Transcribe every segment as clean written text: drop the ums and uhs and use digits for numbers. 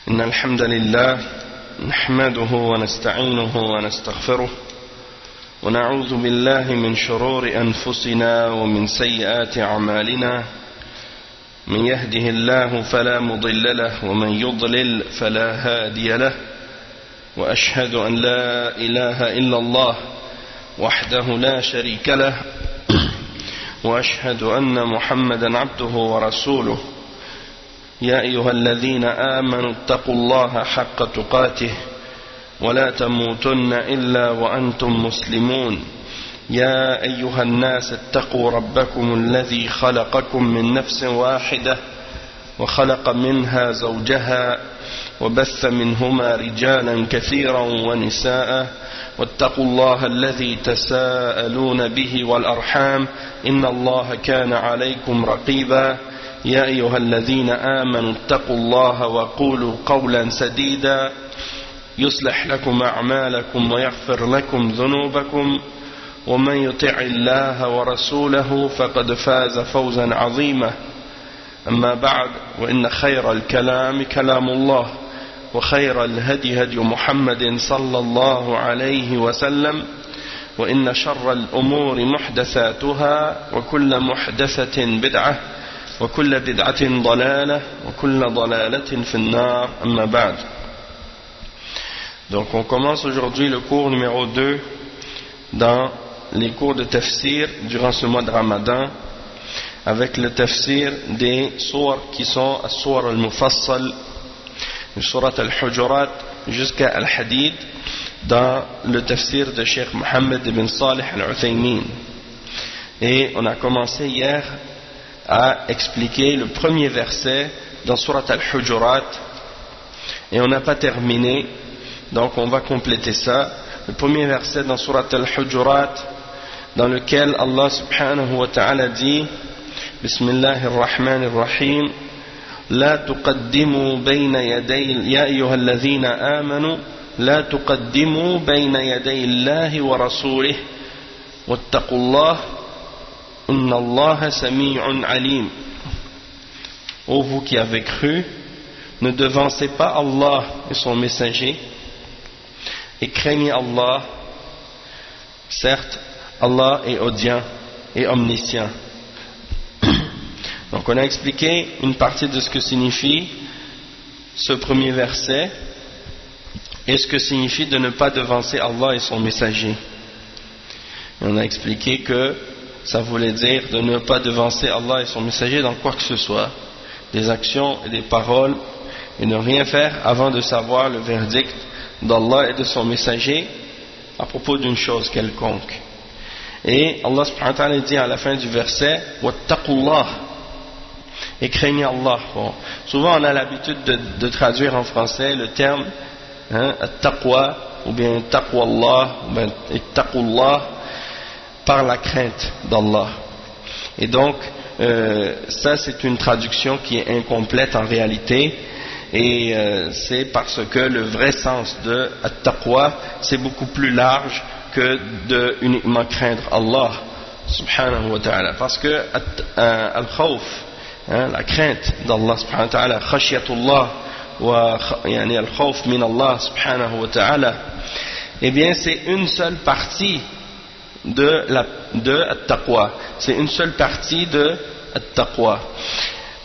إن الحمد لله نحمده ونستعينه ونستغفره ونعوذ بالله من شرور أنفسنا ومن سيئات أعمالنا من يهده الله فلا مضل له ومن يضلل فلا هادي له وأشهد أن لا إله إلا الله وحده لا شريك له وأشهد أن محمدا عبده ورسوله يا أيها الذين آمنوا اتقوا الله حق تقاته ولا تموتن إلا وأنتم مسلمون يا أيها الناس اتقوا ربكم الذي خلقكم من نفس واحدة وخلق منها زوجها وبث منهما رجالا كثيرا ونساء واتقوا الله الذي تساءلون به والأرحام إن الله كان عليكم رقيبا يا أيها الذين آمنوا اتقوا الله وقولوا قولا سديدا يصلح لكم أعمالكم ويغفر لكم ذنوبكم ومن يطع الله ورسوله فقد فاز فوزا عظيما أما بعد وإن خير الكلام كلام الله وخير الهدي هدي محمد صلى الله عليه وسلم وإن شر الأمور محدثاتها وكل محدثة بدعة وكل بدعة ضلالة وكل ضلالة في النار أما بعد. Donc on commence aujourd'hui le cours numéro 2 dans les cours de tafsir durant ce mois de Ramadan avec le tafsir des sourates qui sont as-Suwar al-Mufassal, Surat al-Hujurat jusqu'à al-Hadid dans le tafsir de Cheikh Mohammed ibn Salih al-Uthaymin. Et on a commencé hier à expliquer le premier verset dans Surat al-Hujurat et on n'a pas terminé, donc on va compléter ça. Le premier verset dans Surat al-Hujurat dans lequel Allah subhanahu wa ta'ala dit Bismillahir Rahmanir Rahim La tuqaddimu bayna yaday ya ayyuhalladhina amanu la tuqaddimu bayna yaday Allahi wa rasulih wattaqullah Inna Allah sami'un alim. Ô vous qui avez cru, ne devancez pas Allah et son messager et craignez Allah. Certes, Allah est audient et omniscient. Donc on a expliqué une partie de ce que signifie ce premier verset et ce que signifie de ne pas devancer Allah et son messager. Et on a expliqué que ça voulait dire de ne pas devancer Allah et son messager dans quoi que ce soit, des actions et des paroles, et ne rien faire avant de savoir le verdict d'Allah et de son messager à propos d'une chose quelconque. Et Allah subhanahu wa ta'ala dit à la fin du verset wattaqullah, et craignez Allah. Bon, souvent on a l'habitude de traduire en français le terme at-taqwa ou bien taqwallah ou bien ittaqullah par la crainte d'Allah. Et donc ça c'est une traduction qui est incomplète en réalité, et c'est parce que le vrai sens de at-taqwa c'est beaucoup plus large que de uniquement craindre Allah subhanahu wa ta'ala, parce que al-khawf, la crainte d'Allah subhanahu wa ta'ala, khashyatullah wa yani al-khawf min Allah subhanahu wa ta'ala, eh bien c'est une seule partie de at-taqwa, c'est une seule partie de at-taqwa,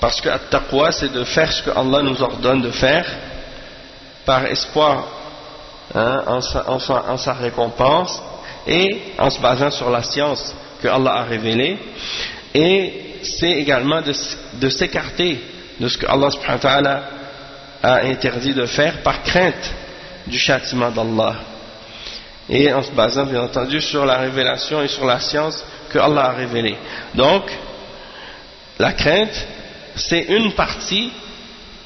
parce que at-taqwa c'est de faire ce que Allah nous ordonne de faire par espoir en sa récompense et en se basant sur la science que Allah a révélée, et c'est également de s'écarter de ce que Allah subhanahu wa ta'ala a interdit de faire par crainte du châtiment d'Allah, et en se basant bien entendu sur la révélation et sur la science que Allah a révélée. Donc la crainte c'est une partie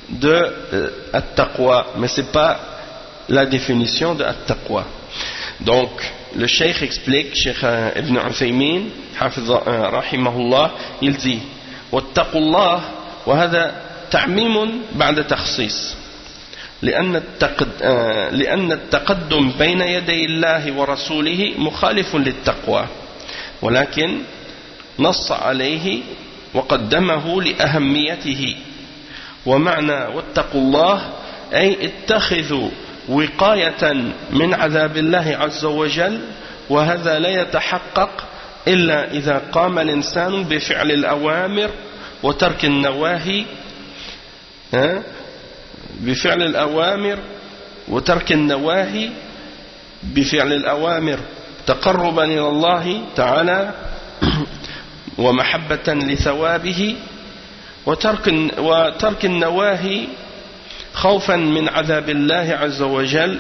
de at-taqwa, mais c'est pas la définition de at-taqwa. Donc le cheikh explique, Cheikh Ibn Uthaymin rahimahullah, il dit wattaqullah wa hadha ta'mim ba'da takhsis لأن التقدم بين يدي الله ورسوله مخالف للتقوى ولكن نص عليه وقدمه لأهميته ومعنى واتقوا الله أي اتخذوا وقاية من عذاب الله عز وجل، وهذا لا يتحقق إلا إذا قام الإنسان بفعل الأوامر وترك النواهي، بفعل الأوامر وترك النواهي، بفعل الأوامر تقربا إلى الله تعالى ومحبة لثوابه، وترك النواهي خوفا من عذاب الله عز وجل.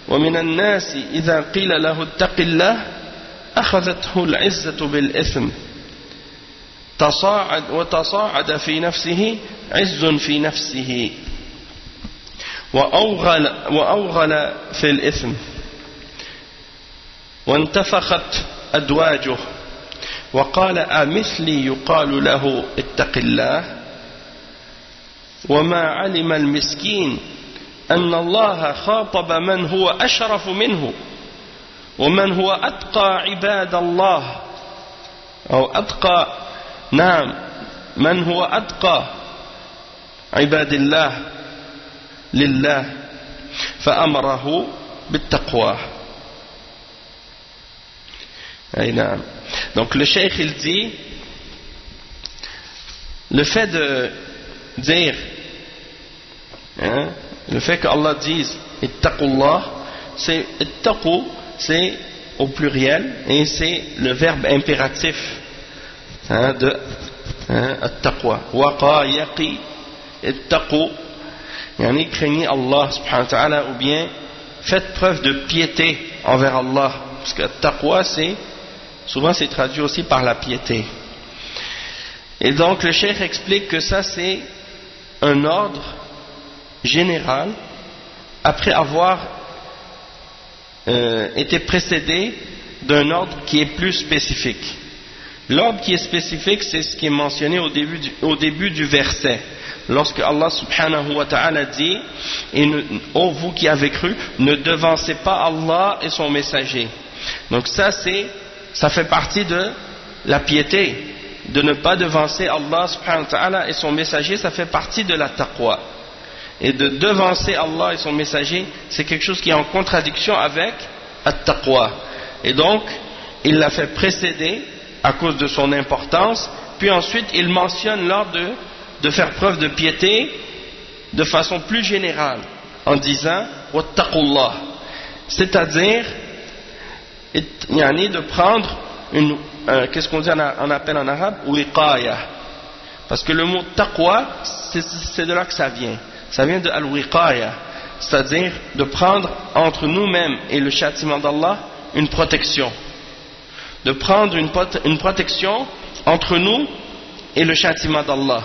ومن الناس إذا قيل له اتق الله أخذته العزة بالإثم، وتصاعد في نفسه عز في نفسه، وأوغل في الإثم، وانتفخت أدواجه، وقال أمثلي يقال له اتق الله، وما علم المسكين أن الله خاطب من هو أشرف منه ومن هو أتقى عباد الله، أو أتقى، نعم، من هو أتقى عباد الله لله، فأمره بالتقوى. أي نعم. Donc le cheikh il dit, le fait de dire, le fait que Allah dise ittaqullah, c'est ittaqu, c'est au pluriel et c'est le verbe impératif de at-taqwa. Waqa yaqi ittaqu, yani craignez Allah subhanahu wa ta'ala, ou bien faites preuve de piété envers Allah, parce que taqwa c'est souvent c'est traduit aussi par la piété. Et donc le cheikh explique que ça c'est un ordre général après avoir été précédé d'un ordre qui est plus spécifique. L'ordre qui est spécifique, c'est ce qui est mentionné au début du verset, lorsque Allah subhanahu wa ta'ala dit, ô vous qui avez cru, ne devancez pas Allah et son messager. Donc ça fait partie de la piété, de ne pas devancer Allah subhanahu wa ta'ala et son messager, ça fait partie de la taqwa. Et de devancer Allah et son messager, c'est quelque chose qui est en contradiction avec at-taqwa. Et donc, il l'a fait précéder à cause de son importance, puis ensuite il mentionne l'ordre de faire preuve de piété de façon plus générale, en disant « wattaqullah », c'est-à-dire de prendre une, qu'est-ce qu'on dit on appelle en arabe wiqaya, parce que le mot taqwa c'est de là que ça vient de al-wiqaya, c'est-à-dire de prendre entre nous-mêmes et le châtiment d'Allah une protection, de prendre une protection entre nous et le châtiment d'Allah.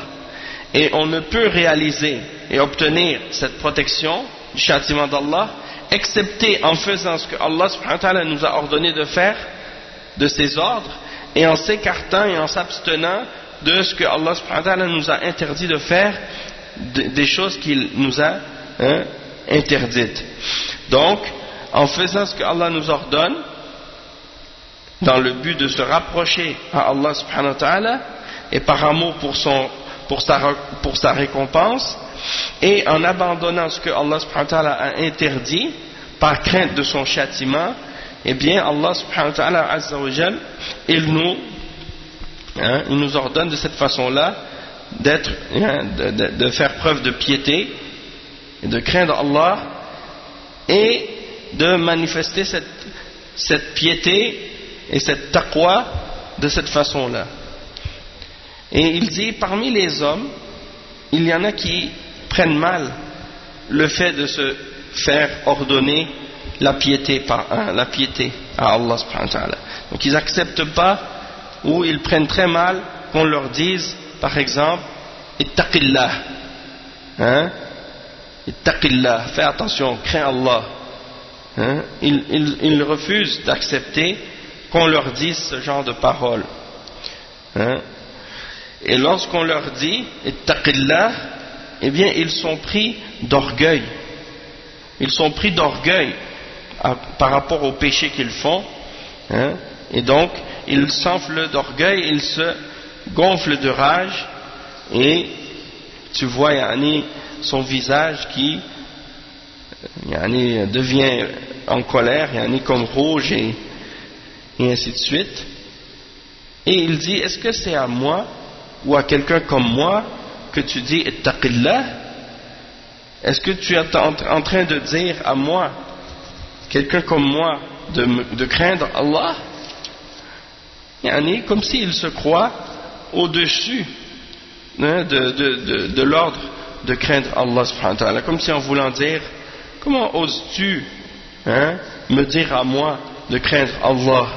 Et on ne peut réaliser et obtenir cette protection du châtiment d'Allah excepté en faisant ce que Allah subhanahu wa ta'ala nous a ordonné de faire de ses ordres, et en s'écartant et en s'abstenant de ce que Allah subhanahu wa ta'ala nous a interdit de faire, des choses qu'il nous a interdites. Donc en faisant ce que Allah nous ordonne dans le but de se rapprocher à Allah subhanahu wa ta'ala et par amour pour sa récompense, et en abandonnant ce que Allah subhanahu wa ta'ala a interdit par crainte de son châtiment, eh bien Allah subhanahu wa ta'ala azza wa jal, il nous ordonne de cette façon-là de faire preuve de piété et de craindre Allah et de manifester cette piété et cette taqwa de cette façon-là. Et il dit, parmi les hommes, il y en a qui prennent mal le fait de se faire ordonner la piété à Allah subhanahu wa ta'ala. Donc ils n'acceptent pas, ou ils prennent très mal qu'on leur dise, par exemple, ittaqillah, ittaqillah, fais attention, crains Allah. Ils refusent d'accepter qu'on leur dise ce genre de paroles. Et lorsqu'on leur dit ittaqillah, eh bien ils sont pris d'orgueil. Ils sont pris d'orgueil par rapport au péché qu'ils font, et donc ils s'enflent d'orgueil, ils se gonflent de rage, et tu vois son visage qui devient en colère, comme rouge et ainsi de suite. Et il dit, est-ce que c'est à moi ou à quelqu'un comme moi que tu dis ittaqillah? Est-ce que tu es en train de dire à moi, quelqu'un comme moi, de craindre Allah? Comme s'il se croit au-dessus de l'ordre de craindre Allah subhanahu wa ta'ala, comme si en voulant dire, comment oses-tu me dire à moi de craindre Allah?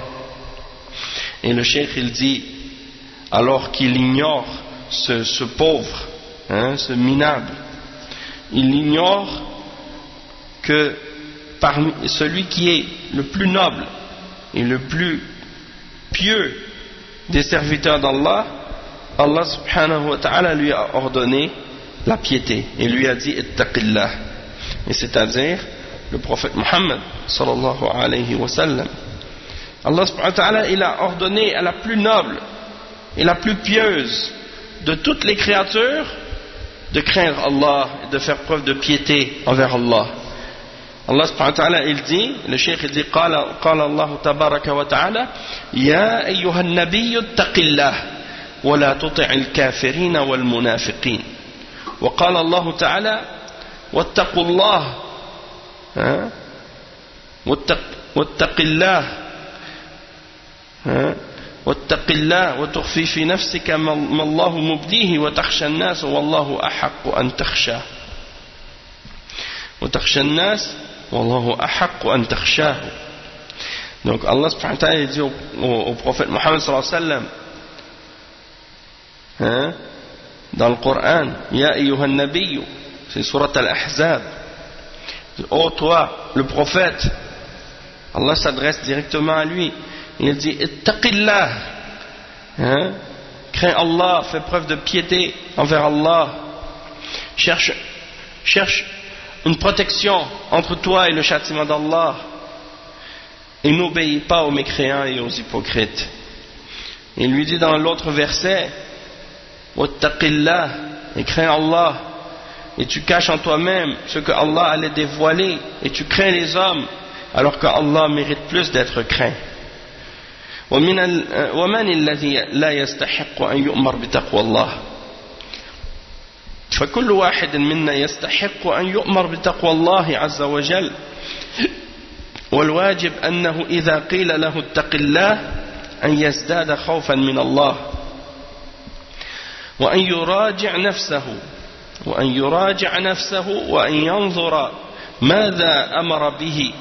Et le cheikh il dit, alors qu'il ignore ce pauvre, ce minable, il ignore que parmi celui qui est le plus noble et le plus pieux des serviteurs d'Allah, Allah subhanahu wa ta'ala lui a ordonné la piété et lui a dit ittaqillah, et c'est-à-dire le prophète Muhammad sallallahu alayhi wa sallam. Allah subhanahu wa ta'ala il a ordonné à la plus noble et la plus pieuse de toutes les créatures de craindre Allah et de faire preuve de piété envers Allah. Allah subhanahu wa ta'ala il dit, le cheikh il dit, qala Allah tabaraka wa ta'ala, ya ayyuhan nabiyyu ittaqillah wa la tuti'il kafirina wal munafiqin. Wa qala Allah ta'ala, wattaqullah wattaqillah واتق الله وتخفي في نفسك ما الله مبديه وتخشى الناس والله أحق أن تخشاه وتخشى الناس والله أحق أن تخشاه. Donc Allah subhanahu wa ta'ala dit au prophète Muhammad sallallahu alayhi wa sallam dans le Coran, Ya ayyuhan nabiyyu, c'est surat al-Ahzab, ô toi le prophète, Allah s'adresse directement à lui. Il dit ittaqillah, crains Allah, fais preuve de piété envers Allah, cherche une protection entre toi et le châtiment d'Allah, et n'obéis pas aux mécréants et aux hypocrites. Il lui dit dans l'autre verset, wattaqillah, et crains Allah, et tu caches en toi-même ce que Allah allait dévoiler, et tu crains les hommes alors que Allah mérite plus d'être craint. ومن الذي لا يستحق أن يؤمر بتقوى الله فكل واحد منا يستحق أن يؤمر بتقوى الله عز وجل والواجب أنه إذا قيل له اتق الله أن يزداد خوفا من الله وأن يراجع نفسه وأن ينظر ماذا أمر به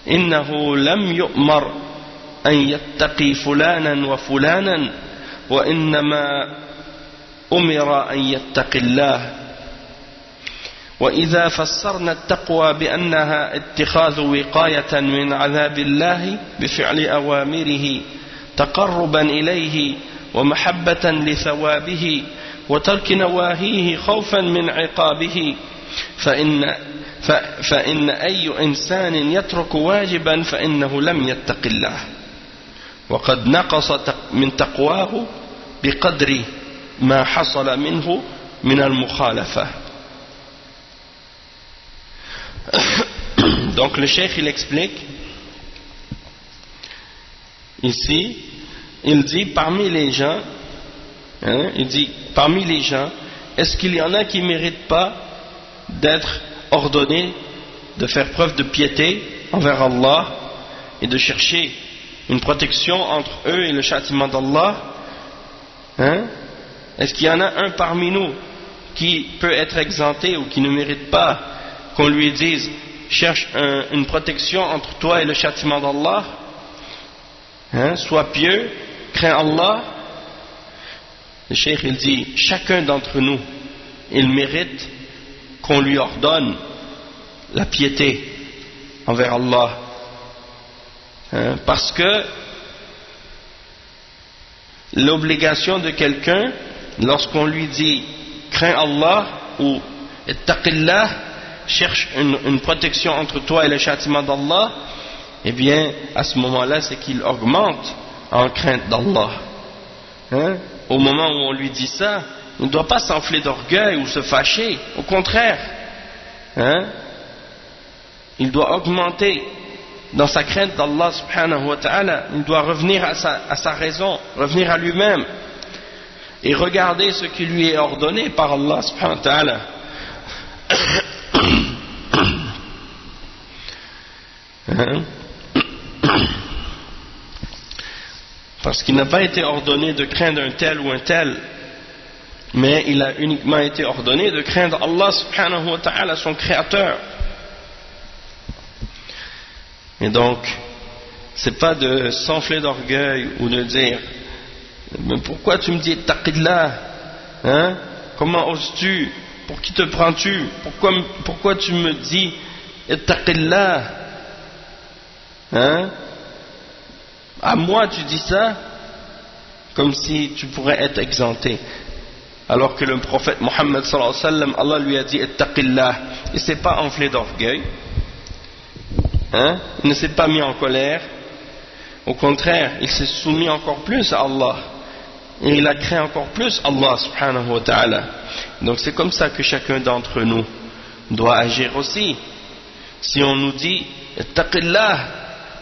إنه لم يؤمر أن يتقي فلانا وفلانا وإنما أمر أن يتقي الله. وإذا فسرنا التقوى بأنها اتخاذ وقاية من عذاب الله بفعل أوامره تقربا إليه ومحبة لثوابه وترك نواهيه خوفا من عقابه فإن أي إنسان يترك واجبا فإنه لم يتق الله وقد نقص من تقواه بقدر ما حصل منه من المخالفة. Donc le cheikh il explique ici, il dit parmi les gens, est-ce qu'il y en a qui ne méritent pas d'être ordonnés de faire preuve de piété envers Allah et de chercher une protection entre eux et le châtiment d'Allah? Est-ce qu'il y en a un parmi nous qui peut être exempté ou qui ne mérite pas qu'on lui dise cherche une protection entre toi et le châtiment d'Allah? Sois pieux, crains Allah. Le cheikh il dit chacun d'entre nous il mérite qu'on lui ordonne la piété envers Allah, parce que l'obligation de quelqu'un lorsqu'on lui dit crains Allah ou ittaqillah, cherche une protection entre toi et le châtiment d'Allah, eh bien à ce moment-là c'est qu'il augmente en crainte d'Allah. Au moment où on lui dit ça, il ne doit pas s'enfler d'orgueil ou se fâcher, au contraire. il doit augmenter dans sa crainte d'Allah subhanahu wa ta'ala, il doit revenir à sa raison, revenir à lui-même et regarder ce qui lui est ordonné par Allah subhanahu wa ta'ala. Parce qu'il n'a pas été ordonné de craindre un tel ou un tel, mais il a uniquement été ordonné de craindre Allah subhanahu wa ta'ala, son créateur. Et donc, c'est pas de s'enfler d'orgueil ou de dire mais pourquoi tu me dis taqillah, hein? Comment oses-tu? Pour qui te prends-tu? Pourquoi tu me dis taqillah, hein? À moi tu dis ça, comme si tu pourrais être exempté, alors que le prophète Mohammed sallallahu alayhi wa sallam, Allah lui a dit ittaqillah, il s'est pas enflé d'orgueil, hein? Il ne s'est pas mis en colère, au contraire, il s'est soumis encore plus à Allah et il a craint encore plus Allah subhanahu wa ta'ala. Donc c'est comme ça que chacun d'entre nous doit agir aussi. Si on nous dit ittaqillah,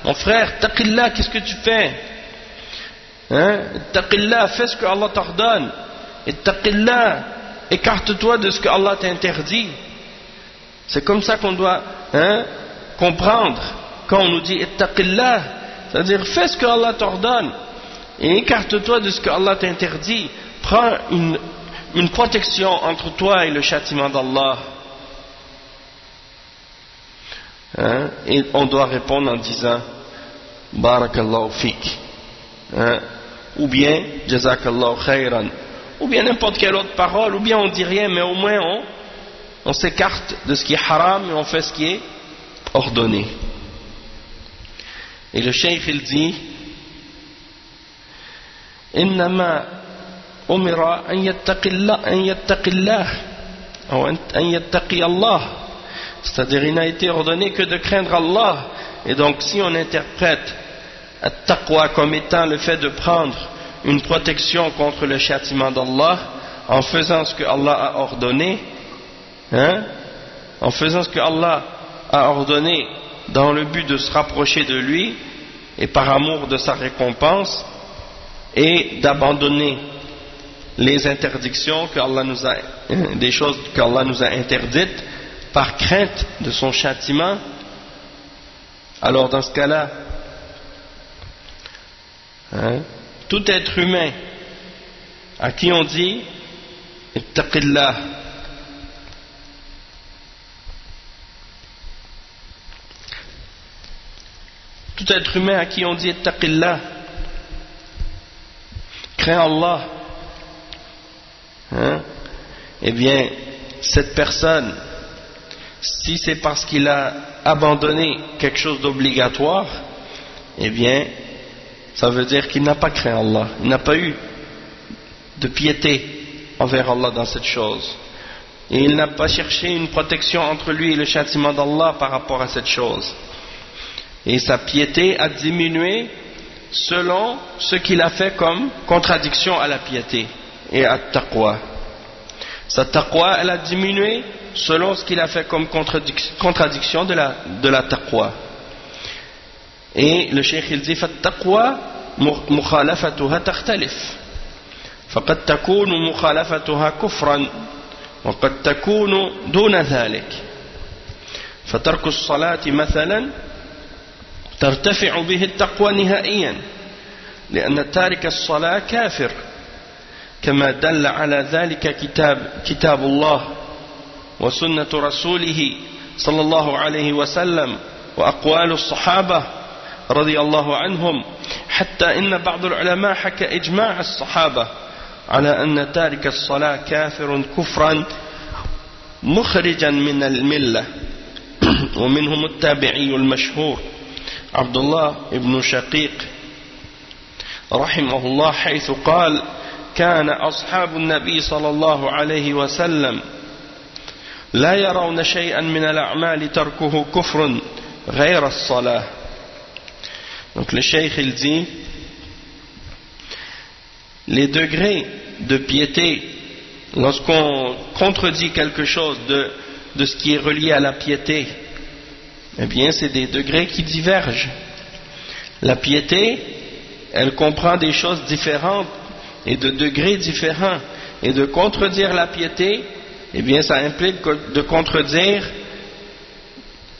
mon frère, taqillah, qu'est-ce que tu fais? Hein? Taqillah, fais ce que Allah t'ordonne. Taqillah, écarte-toi de ce que Allah t'interdit. C'est comme ça qu'on doit comprendre quand on nous dit taqillah, c'est-à-dire fais ce que Allah t'ordonne et écarte-toi de ce que Allah t'interdit. Prends une protection entre toi et le châtiment d'Allah. Et on doit répondre en disant Barakallahu fik, ou bien Jazakallahu khayran, ou bien n'importe quelle autre parole, ou bien on dit rien, mais au moins on s'écarte de ce qui est haram et on fait ce qui est ordonné. Et le cheikh il dit Innama umira an yattaqillah ou an yattaqi Allah, c'est-à-dire il n'a été ordonné que de craindre Allah. Et donc si on interprète at-taqwa comme étant le fait de prendre une protection contre le châtiment d'Allah en faisant ce que Allah a ordonné, en faisant ce que Allah a ordonné dans le but de se rapprocher de lui et par amour de sa récompense, et d'abandonner les interdictions que Allah nous a, des choses qu'Allah nous a interdites par crainte de son châtiment, alors dans ce cas-là, tout être humain à qui on dit ittaqillah, tout être humain à qui on dit ittaqillah, crains Allah, eh bien cette personne, si c'est parce qu'il a abandonné quelque chose d'obligatoire, eh bien ça veut dire qu'il n'a pas craint Allah, il n'a pas eu de piété envers Allah dans cette chose, et il n'a pas cherché une protection entre lui et le châtiment d'Allah par rapport à cette chose, et sa piété a diminué selon ce qu'il a fait comme contradiction à la piété et à taqwa. Sa taqwa, elle a diminué selon ce qu'il a fait comme contradiction de la taqwa. Et le cheikh il dit فالتقوى مخالفتها تختلف فقد تكون مخالفتها كفرا وقد تكون دون ذلك فترك الصلاة مثلا ترتفع به التقوى نهائيا لأن تارك الصلاة كافر كما دل على ذلك كتاب الله وسنة رسوله صلى الله عليه وسلم وأقوال الصحابة رضي الله عنهم حتى إن بعض العلماء حكى إجماع الصحابة على أن تارك الصلاة كافر كفرا مخرجا من الملة ومنهم التابعي المشهور عبد الله بن شقيق رحمه الله حيث قال كان أصحاب النبي صلى الله عليه وسلم لا يرون شيئا من الأعمال تركه كفر غير الصلاة. Donc le cheikh il dit les degrés de piété lorsqu'on contredit quelque chose de ce qui est relié à la piété, eh bien c'est des degrés qui divergent. La piété, elle comprend des choses différentes et de degrés différents. Et de contredire la piété, eh bien ça implique de contredire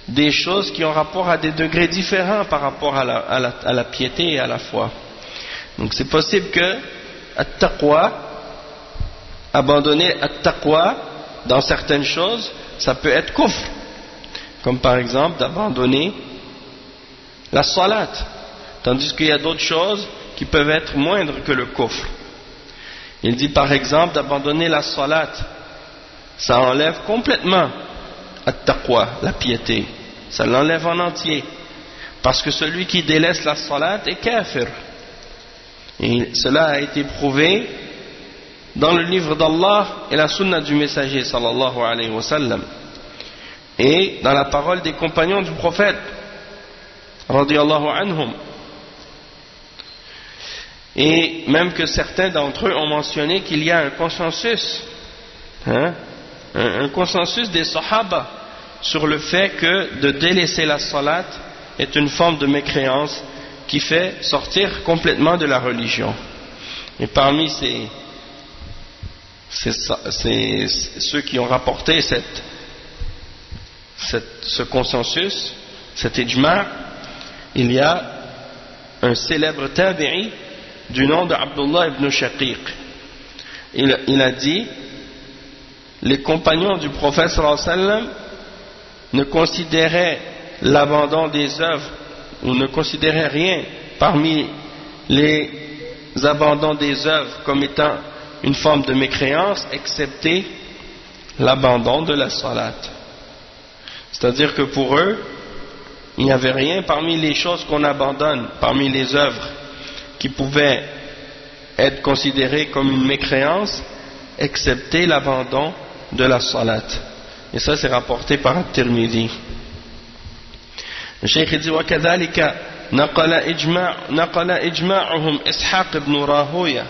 des choses qui ont rapport à des degrés différents par rapport à la piété et à la foi. Donc c'est possible que at-taqwa, abandonner at-taqwa dans certaines choses, ça peut être kufr, comme par exemple d'abandonner la salat, tandis qu'il y a d'autres choses qui peuvent être moindres que le kufr. Il dit par exemple d'abandonner la salat, ça enlève complètement at-taqwa, la piété, ça l'enlève en entier, parce que celui qui délaisse la salat est kafir. Et cela a été prouvé dans le livre d'Allah et la sunna du messager sallallahu alayhi wa sallam, et dans la parole des compagnons du prophète radiyallahu anhum. Et même que certains d'entre eux ont mentionné qu'il y a un consensus, un consensus des sahaba sur le fait que de délaisser la salat est une forme de mécréance qui fait sortir complètement de la religion. Et parmi ceux qui ont rapporté ce consensus, cet ijma', il y a un célèbre tabi'i du nom de Abdullah ibn Shaqiq. Il a dit: les compagnons du prophète sallallahu alayhi wa sallam ne considéraient l'abandon des œuvres, ou ne considéraient rien parmi les abandons des œuvres comme étant une forme de mécréance, excepté l'abandon de la salat. C'est-à-dire que pour eux, il n'y avait rien parmi les choses qu'on abandonne, parmi les œuvres, qui pouvaient être considérées comme une mécréance, excepté l'abandon de la salat. Et ça c'est rapporté par At-Tirmidhi. Le Cheikh dit: وكذلك نقل إجماعهم إسحاق بن راهوية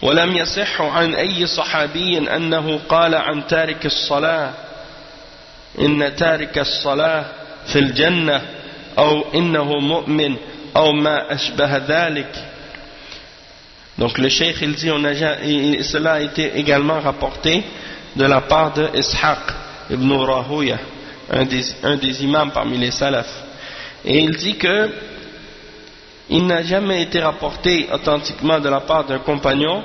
ولم يصح عن أي صحابي أنه قال عن تارك الصلاة إن تارك الصلاة في الجنة أو إنه مؤمن أو ما أشبه ذلك. Donc le Cheikh il dit, cela a été également rapporté de la part de Ishaq ibn Rahuya, un des imams parmi les salafs. Et il dit que il n'a jamais été rapporté authentiquement de la part d'un compagnon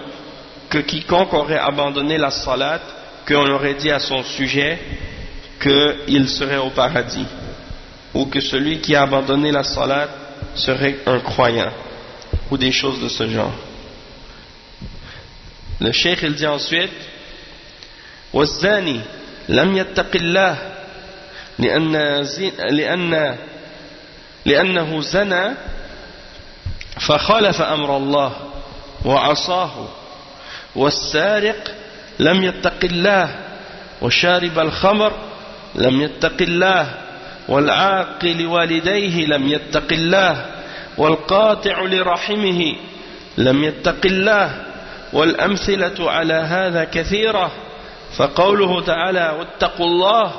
que quiconque aurait abandonné la salat, qu'on aurait dit à son sujet qu'il serait au paradis, ou que celui qui a abandonné la salat serait un croyant, ou des choses de ce genre. Le cheikh il dit ensuite: والزاني لم يتق الله لأنه زنى فخالف أمر الله وعصاه، والسارق لم يتق الله وشارب الخمر لم يتق الله والعاق لوالديه لم يتق الله والقاطع لرحمه لم يتق الله، والأمثلة على هذا كثيرة. فقوله تعالى: واتقوا الله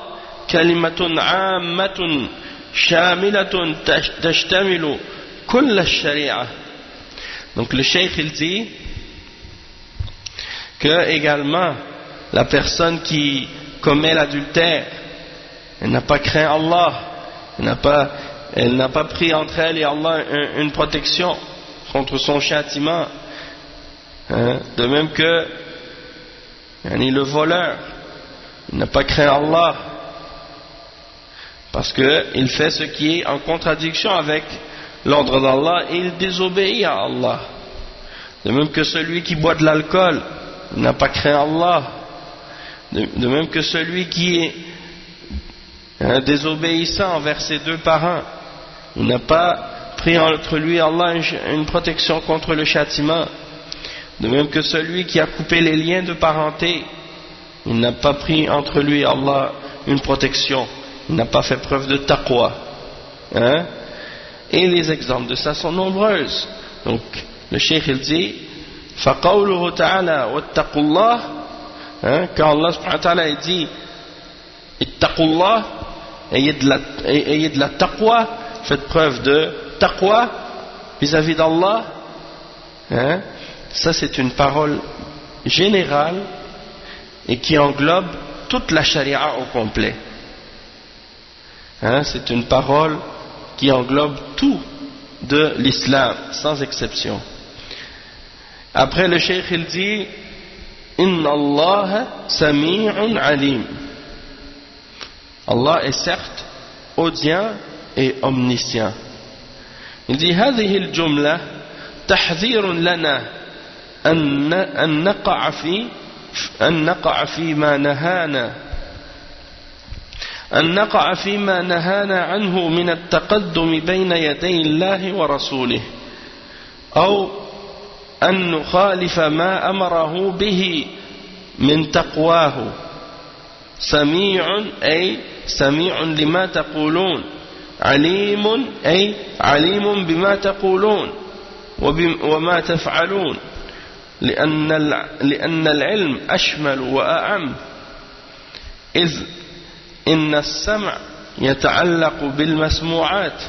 كلمة عامة شاملة تشتمل كل الشريعة. Donc le cheikh il dit que également la personne qui commet l'adultère, elle n'a pas craint Allah, elle n'a pas pris entre elle et Allah une protection contre son châtiment. De même que le voleur, il n'a pas craint Allah parce qu'il fait ce qui est en contradiction avec l'ordre d'Allah et il désobéit à Allah. De même que celui qui boit de l'alcool, il n'a pas craint Allah. De même que celui qui est désobéissant envers ses deux parents, il n'a pas pris entre lui et Allah une protection contre le châtiment. De même que celui qui a coupé les liens de parenté, il n'a pas pris entre lui et Allah une protection, il n'a pas fait preuve de taqwa. Et les exemples de ça sont nombreuses. Donc le cheikh il dit: فَقَوْلُهُ تَعَالَى وَاتَّقُوا اللَّهِ, quand Allah subhanahu wa ta'ala dit ittaqullah, ayez de la taqwa, faites preuve de taqwa vis-à-vis d'Allah, hein? Ça c'est une parole générale et qui englobe toute la charia au complet, hein? C'est une parole qui englobe tout de l'islam sans exception. Après le cheikh il dit Inna Allah sami'un alim. Allah est certes audient et omniscient. Il dit هذه الجملة تحذير لنا أن نقع فيما نهانا عنه من التقدم بين يدي الله ورسوله أو أن نخالف ما أمره به من تقواه. سميع أي سميع لما تقولون، عليم أي عليم بما تقولون وما تفعلون، لأن العلم أشمل وأعم، إذ إن السمع يتعلق بالمسموعات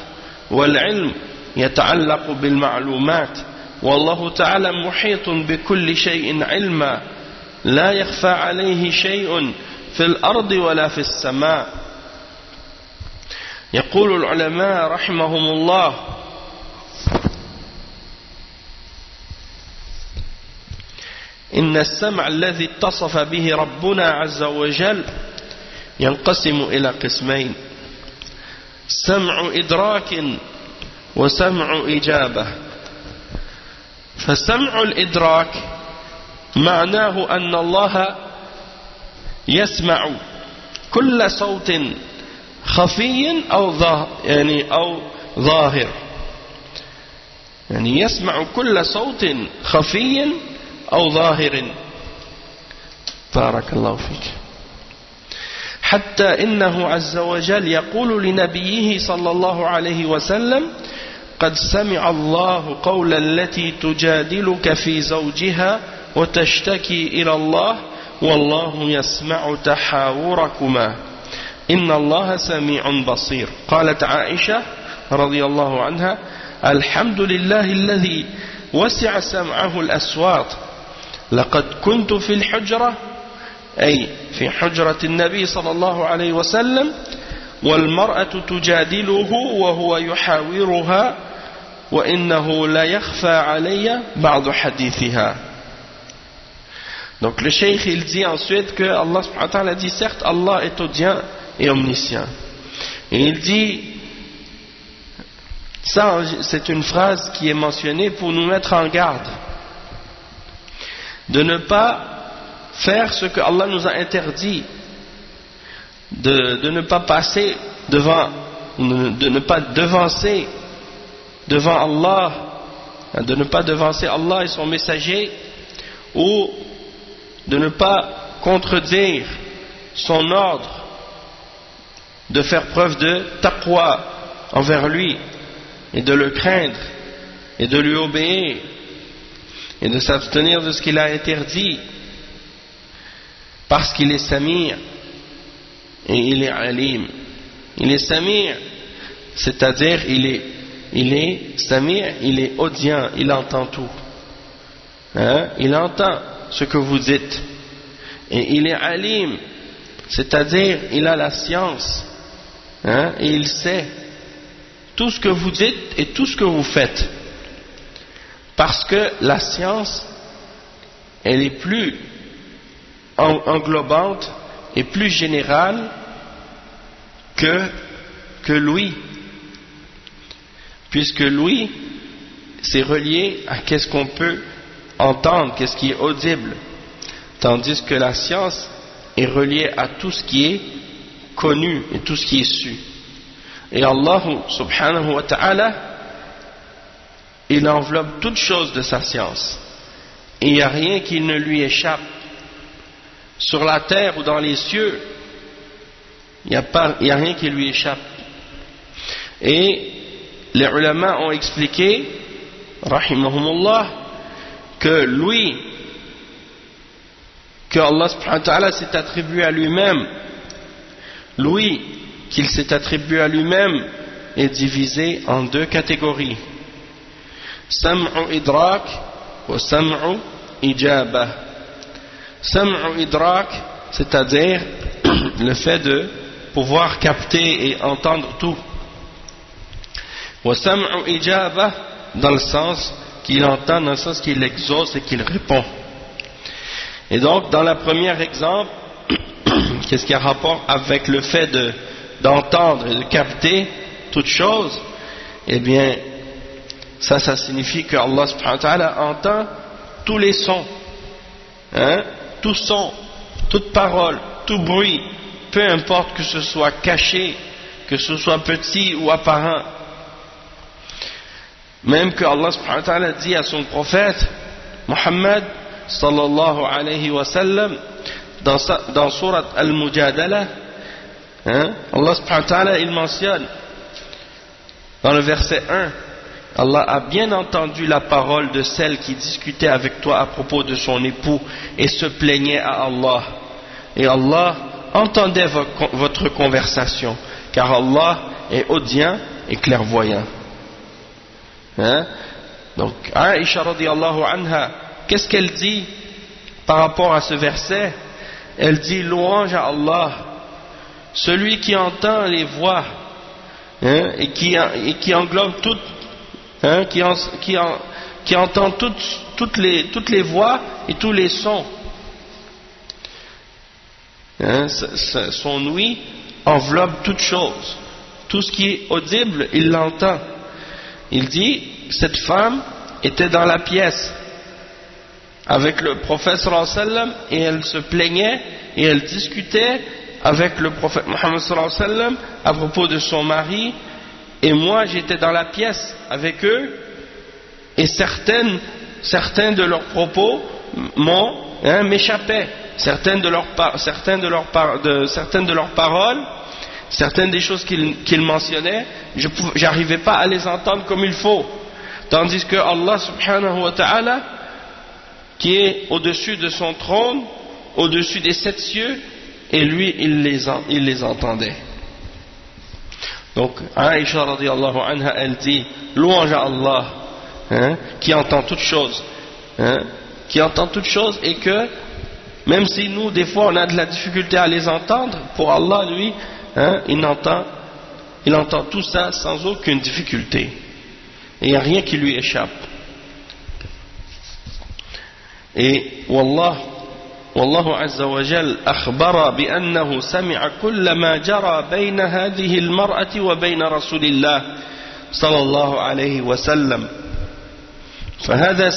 والعلم يتعلق بالمعلومات، والله تعالى محيط بكل شيء علما، لا يخفى عليه شيء في الأرض ولا في السماء. يقول العلماء رحمهم الله إن السمع الذي اتصف به ربنا عز وجل ينقسم إلى قسمين: سمع إدراك وسمع إجابة. فسمع الإدراك معناه أن الله يسمع كل صوت خفي أو ظاهر، يعني يسمع كل صوت خفي أو ظاهر. بارك الله فيك. حتى إنه عز وجل يقول لنبيه صلى الله عليه وسلم: قد سمع الله قول التي تجادلك في زوجها وتشتكي إلى الله والله يسمع تحاوركما إن الله سميع بصير. قالت عائشة رضي الله عنها: الحمد لله الذي وسع سمعه الأصوات، لقد كنت في الحجرة، أي في حجرة النبي صلى الله عليه وسلم، والمرأة تجادله وهو يحاورها وإنه لا يخفى علي بعض حديثها. Donc le cheikh il dit ensuite que Allah subhanahu wa ta'ala dit certes Allah est audient et omniscient. Et il dit, ça c'est une phrase qui est mentionnée pour nous mettre en garde de ne pas faire ce que Allah nous a interdit, de ne pas passer devant, de ne pas devancer devant Allah, de ne pas devancer Allah et son messager, ou de ne pas contredire son ordre, de faire preuve de taqwa envers lui et de le craindre et de lui obéir et de s'abstenir de ce qu'il a interdit, parce qu'il est Sami' et il est Alim. Il est Sami', c'est-à-dire il est Sami', il est audient, il entend tout, hein? Il entend ce que vous dites. Et il est Alim, c'est-à-dire il a la science, hein? Et il sait tout ce que vous dites et tout ce que vous faites, parce que la science elle est plus englobante et plus générale que l'ouïe, puisque l'ouïe c'est relié à qu'est-ce qu'on peut entendre, qu'est-ce qui est audible, tandis que la science est reliée à tout ce qui est connu et tout ce qui est su. Et Allah subhanahu wa ta'ala, il enveloppe toute chose de sa science, et il n'y a rien qui ne lui échappe. Sur la terre ou dans les cieux, il n'y a rien qui lui échappe. Et les ulama ont expliqué, rahimahumullah, que lui, que Allah subhanahu wa ta'ala s'est attribué à lui-même l'ouïe qu'il s'est attribué à lui-même est divisé en deux catégories. Sam'u idrak wa sam'u ijaba. Sam'u idrak, c'est-à-dire le fait de pouvoir capter et entendre tout. Wa sam'u ijaba, dans le sens qu'il entend, dans le sens qu'il exauce et qu'il répond. Et donc, dans le premier exemple, qu'est-ce qui a rapport avec le fait d'entendre et de capter toute chose? Eh bien, ça signifie que Allah subhanahu wa ta'ala entend tous les sons, tout son, toute parole, tout bruit, peu importe que ce soit caché, que ce soit petit ou apparent. Même que Allah subhanahu wa ta'ala dit à son prophète Muhammad sallallahu alayhi wa sallam dans surat Al-Mujadala, Allah subhanahu wa ta'ala il mentionne dans le verset 1, Allah a bien entendu la parole de celle qui discutait avec toi à propos de son époux et se plaignait à Allah, et Allah entendait votre conversation, car Allah est audient et clairvoyant. Donc Aïcha radiyallahu anha, qu'est-ce qu'elle dit par rapport à ce verset? Elle dit louange à Allah, celui qui entend les voix et qui englobe toutes, qui entend toutes les voix et tous les sons. Son ouïe enveloppe toute chose, tout ce qui est audible, il l'entend. Il dit, cette femme était dans la pièce avec le prophète sallallahu alayhi wa sallam et elle se plaignait et elle discutait avec le prophète Muhammad sallallahu alayhi wa sallam à propos de son mari, et moi j'étais dans la pièce avec eux et certains de leurs propos m'échappaient, certaines de leurs paroles, certaines des choses qu'ils mentionnaient, j'arrivais pas à les entendre comme il faut, tandis que Allah subhanahu wa ta'ala, qui est au-dessus de son trône, au-dessus des 7 cieux, et lui il les entendait. Donc Aïcha radiyallahu anha, elle dit louange à Allah, qui entend toutes choses, et que même si nous des fois on a de la difficulté à les entendre, pour Allah lui il entend tout ça sans aucune difficulté, et il n'y a rien qui lui échappe. Et والله عز وجل أخبر بأنه سمع كل ما جرى بين هذه المرأة وبين رسول الله صلى الله عليه وسلم، فهذا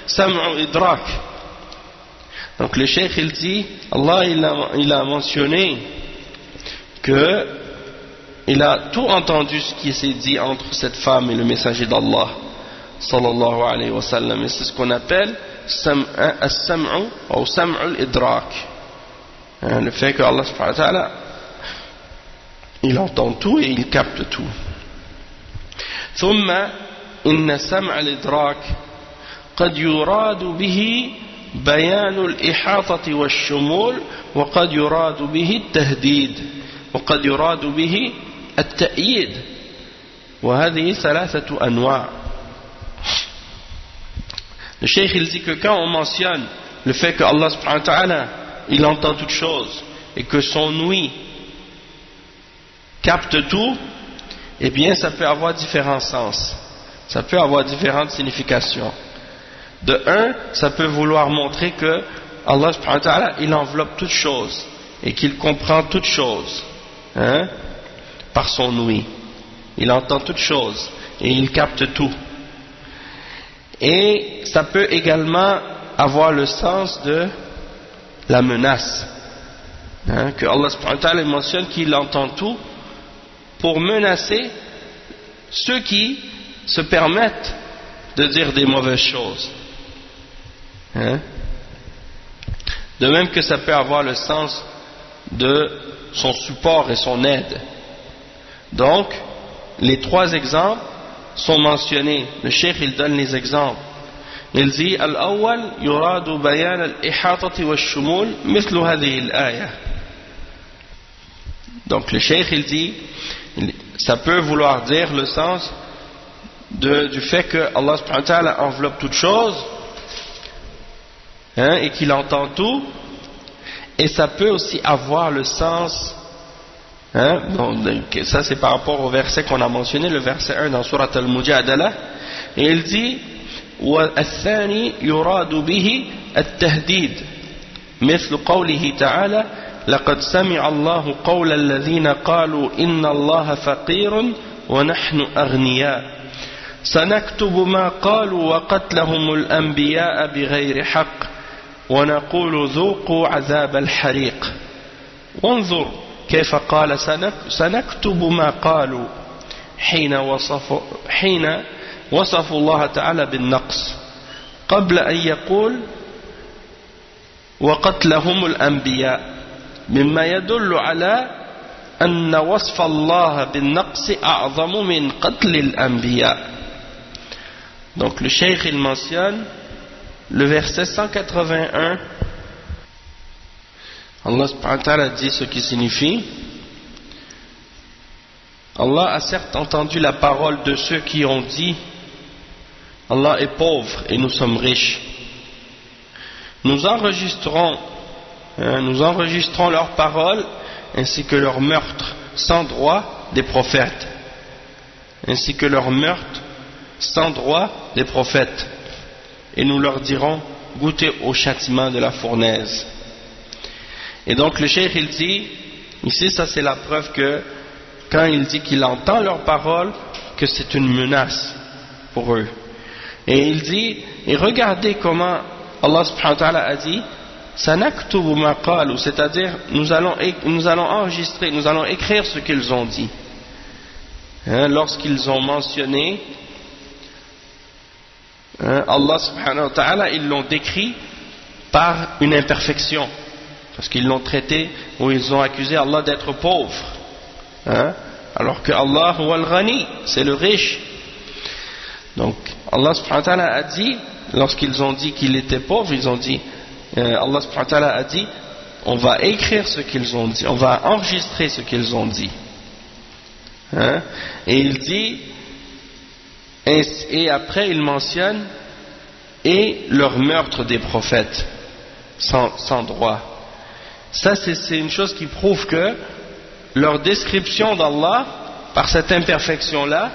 سمع إدراك. Donc le cheikh il dit, Allah il a mentionné que il a tout entendu ce qui s'est dit entre cette femme et le messager d'Allah sallallahu alayhi wa sallam, et c'est ce qu'on appelle as-sam'u ou sam'u al-idrak, le fait que Allah subhanahu wa ta'ala il entend tout et il capte tout. ثم إن سمع الإدراك قد يراد به بيان الإحاطة والشمول، وقد يراد به التهديد، وقد يراد به التأييد، وهذه 3 أنواع. Le cheikh il dit que quand on mentionne le fait que Allah subhanahu wa ta'ala il entend toutes choses et que son ouïe capte tout, eh bien ça peut avoir différents sens, ça peut avoir différentes significations. De un, ça peut vouloir montrer que Allah subhanahu wa ta'ala il enveloppe toutes choses et qu'il comprend toutes choses par son ouïe, il entend toutes choses et il capte tout. Et ça peut également avoir le sens de la menace, que Allah subhanahu wa ta'ala mentionne qu'il entend tout pour menacer ceux qui se permettent de dire des mauvaises choses. De même que ça peut avoir le sens de son support et son aide. Donc les 3 exemples sont mentionnés. Le cheikh il donne les exemples. Il dit al-awwal yuradu bayan al-ihatati wa-shumul mithlu hadhihi al-aya. Donc le cheikh il dit, ça peut vouloir dire le sens du fait que Allah subhanahu wa ta'ala enveloppe toute chose, et qu'il entend tout, et ça peut aussi avoir le sens, donc, ça c'est par rapport au verset qu'on a mentionné, le verset 1 dans Surat Al-Mujadala, et il dit وَالثَّانِي يُرَادُ بِهِ التَّهْدِيد مثل قوله تعالى لقد سمع الله قول الذين قالوا إن الله فقير ونحن أغنياء سنكتب ما قالوا وقتلهم الأنبياء بغير حق ونقول ذوقوا عذاب الحريق وانظر كيف قال سنكتب ما قالوا حين وصفوا الله تعالى بالنقص قبل أن يقول وقتلهم الأنبياء مما يدل على أن وصف الله بالنقص أعظم من قتل الأنبياء. Donc le cheikh il mentionne le verset 181. Allah subhanahu wa ta'ala dit ce qui signifie: Allah a certes entendu la parole de ceux qui ont dit Allah est pauvre et nous sommes riches. Nous enregistrons leurs paroles ainsi que leurs meurtres sans droit des prophètes, et nous leur dirons goûtez au châtiment de la fournaise. Et donc le cheikh il dit ici, ça c'est la preuve que quand il dit qu'il entend leurs paroles, que c'est une menace pour eux. Et il dit, et regardez comment Allah subhanahu wa ta'ala a dit sanaktubu ma qalu, c'est-à-dire nous allons enregistrer, nous allons écrire ce qu'ils ont dit, lorsqu'ils ont mentionné Allah subhanahu wa ta'ala, ils l'ont décrit par une imperfection, parce qu'ils l'ont traité, ou ils ont accusé Allah d'être pauvre, alors que Allah huwa al-ghani, c'est le riche. Donc Allah subhanahu wa ta'ala a dit, lorsqu'ils ont dit qu'il était pauvre, ils ont dit, Allah subhanahu wa ta'ala a dit, on va écrire ce qu'ils ont dit, on va enregistrer ce qu'ils ont dit. Et il dit, et après il mentionne, et leur meurtre des prophètes, sans droit. Ça c'est une chose qui prouve que leur description d'Allah, par cette imperfection-là,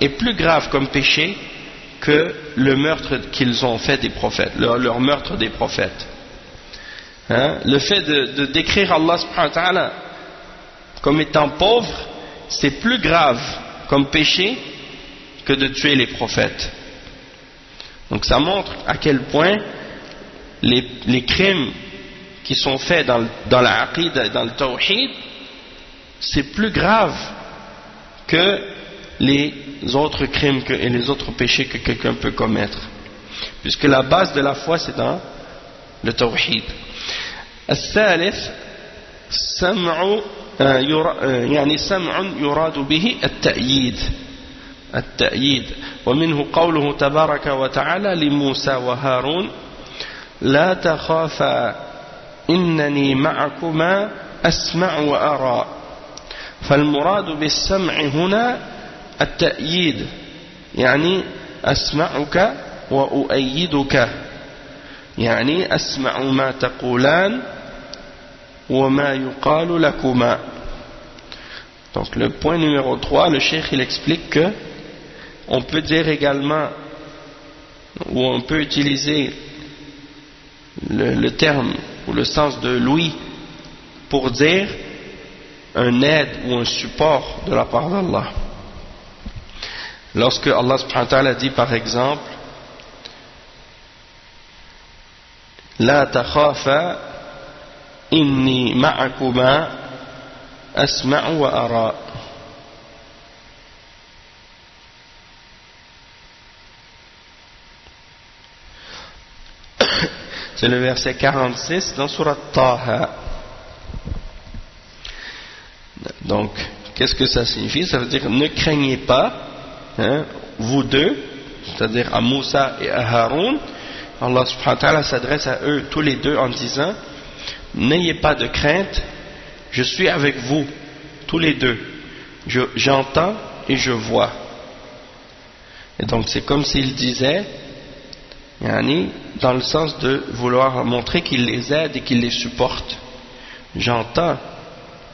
est plus grave comme péché que le meurtre qu'ils ont fait des prophètes, leur meurtre des prophètes. Le fait de décrire Allah subhanahu wa ta'ala comme étant pauvre, c'est plus grave comme péché que de tuer les prophètes. Donc ça montre à quel point les crimes qui sont faits dans la aqida et dans le tawhid, c'est plus grave que les autres crimes et les autres péchés que quelqu'un peut commettre, puisque la base de la foi c'est dans le tawhid. الثالث سمع يراد به التأييد ومنه قوله تبارك وتعالى لموسى وهارون لا تخافا إنني معكما أسمع وأرى. فالمراد بالسمع هنا التأييد، يعني أسمعك وأؤيدك، يعني أسمع ما تقولان وما يقال لكما. Donc le point numéro 3, le cheikh il explique que on peut dire également, ou on peut utiliser le terme ou le sens de l'ouïe pour dire un aide ou un support de la part d'Allah. Lorsque Allah subhanahu wa ta'ala dit par exemple La takhafa inni ma'akuma asma'u wa ara. C'est le verset 46 dans Surat Taha. Donc, qu'est-ce que ça signifie? Ça veut dire ne craignez pas, vous deux, c'est-à-dire à Moussa et à Haroun. Allah subhanahu wa ta'ala s'adresse à eux tous les deux en disant n'ayez pas de crainte, je suis avec vous tous les deux. J'entends et je vois. Et donc c'est comme s'il disait, yani, dans le sens de vouloir montrer qu'il les aide et qu'il les supporte. J'entends,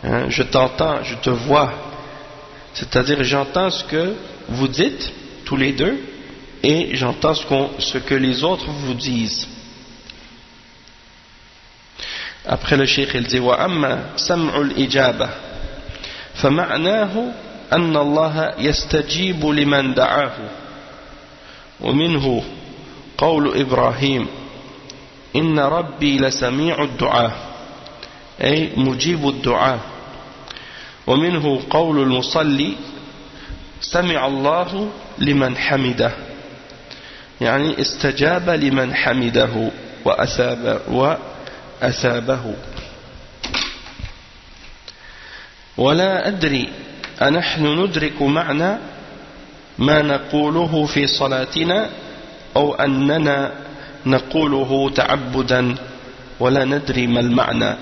hein, je t'entends, je te vois. C'est-à-dire j'entends ce que vous dites tous les deux et j'entends ce que les autres vous disent. Après le cheikh il dit وَأَمَّا سَمْعُ الْإِجَابَةِ فَمَعْنَاهُ أَنَّ اللَّهَ يَسْتَجِيبُ لِمَنْ دَعَاهُ ومنه قول إبراهيم إن ربي لسميع الدعاء أي مجيب الدعاء ومنه قول المصلي سمع الله لمن حمده يعني استجاب لمن حمده وأثابه ولا أدري أنحن ندرك معنى ما نقوله في صلاتنا أو أننا نقوله تعبدا ولا ندري ما المعنى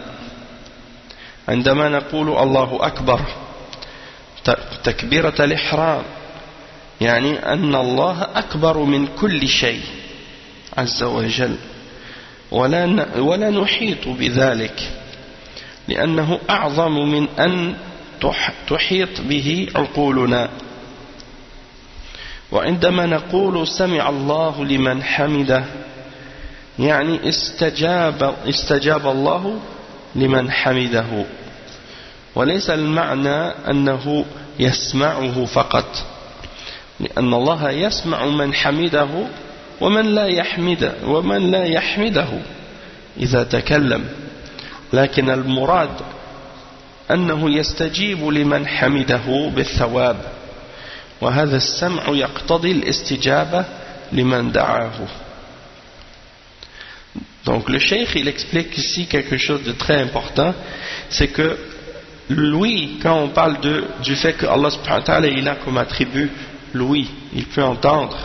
عندما نقول الله أكبر تكبيرة الإحرام يعني أن الله أكبر من كل شيء عز وجل ولا نحيط بذلك لأنه أعظم من أن تحيط به عقولنا وعندما نقول سمع الله لمن حمده يعني استجاب الله لمن حمده وليس المعنى أنه يسمعه فقط لأن الله يسمع من حمده ومن لا يحمده إذا تكلم لكن المراد أنه يستجيب لمن حمده بالثواب وهذا السمع يقتضي الاستجابة لمن دعاه. Donc le cheikh il explique ici quelque chose de très important, c'est que l'ouïe, quand on parle du fait que Allah subhanahu wa ta'ala il a comme attribut l'ouïe, il peut entendre,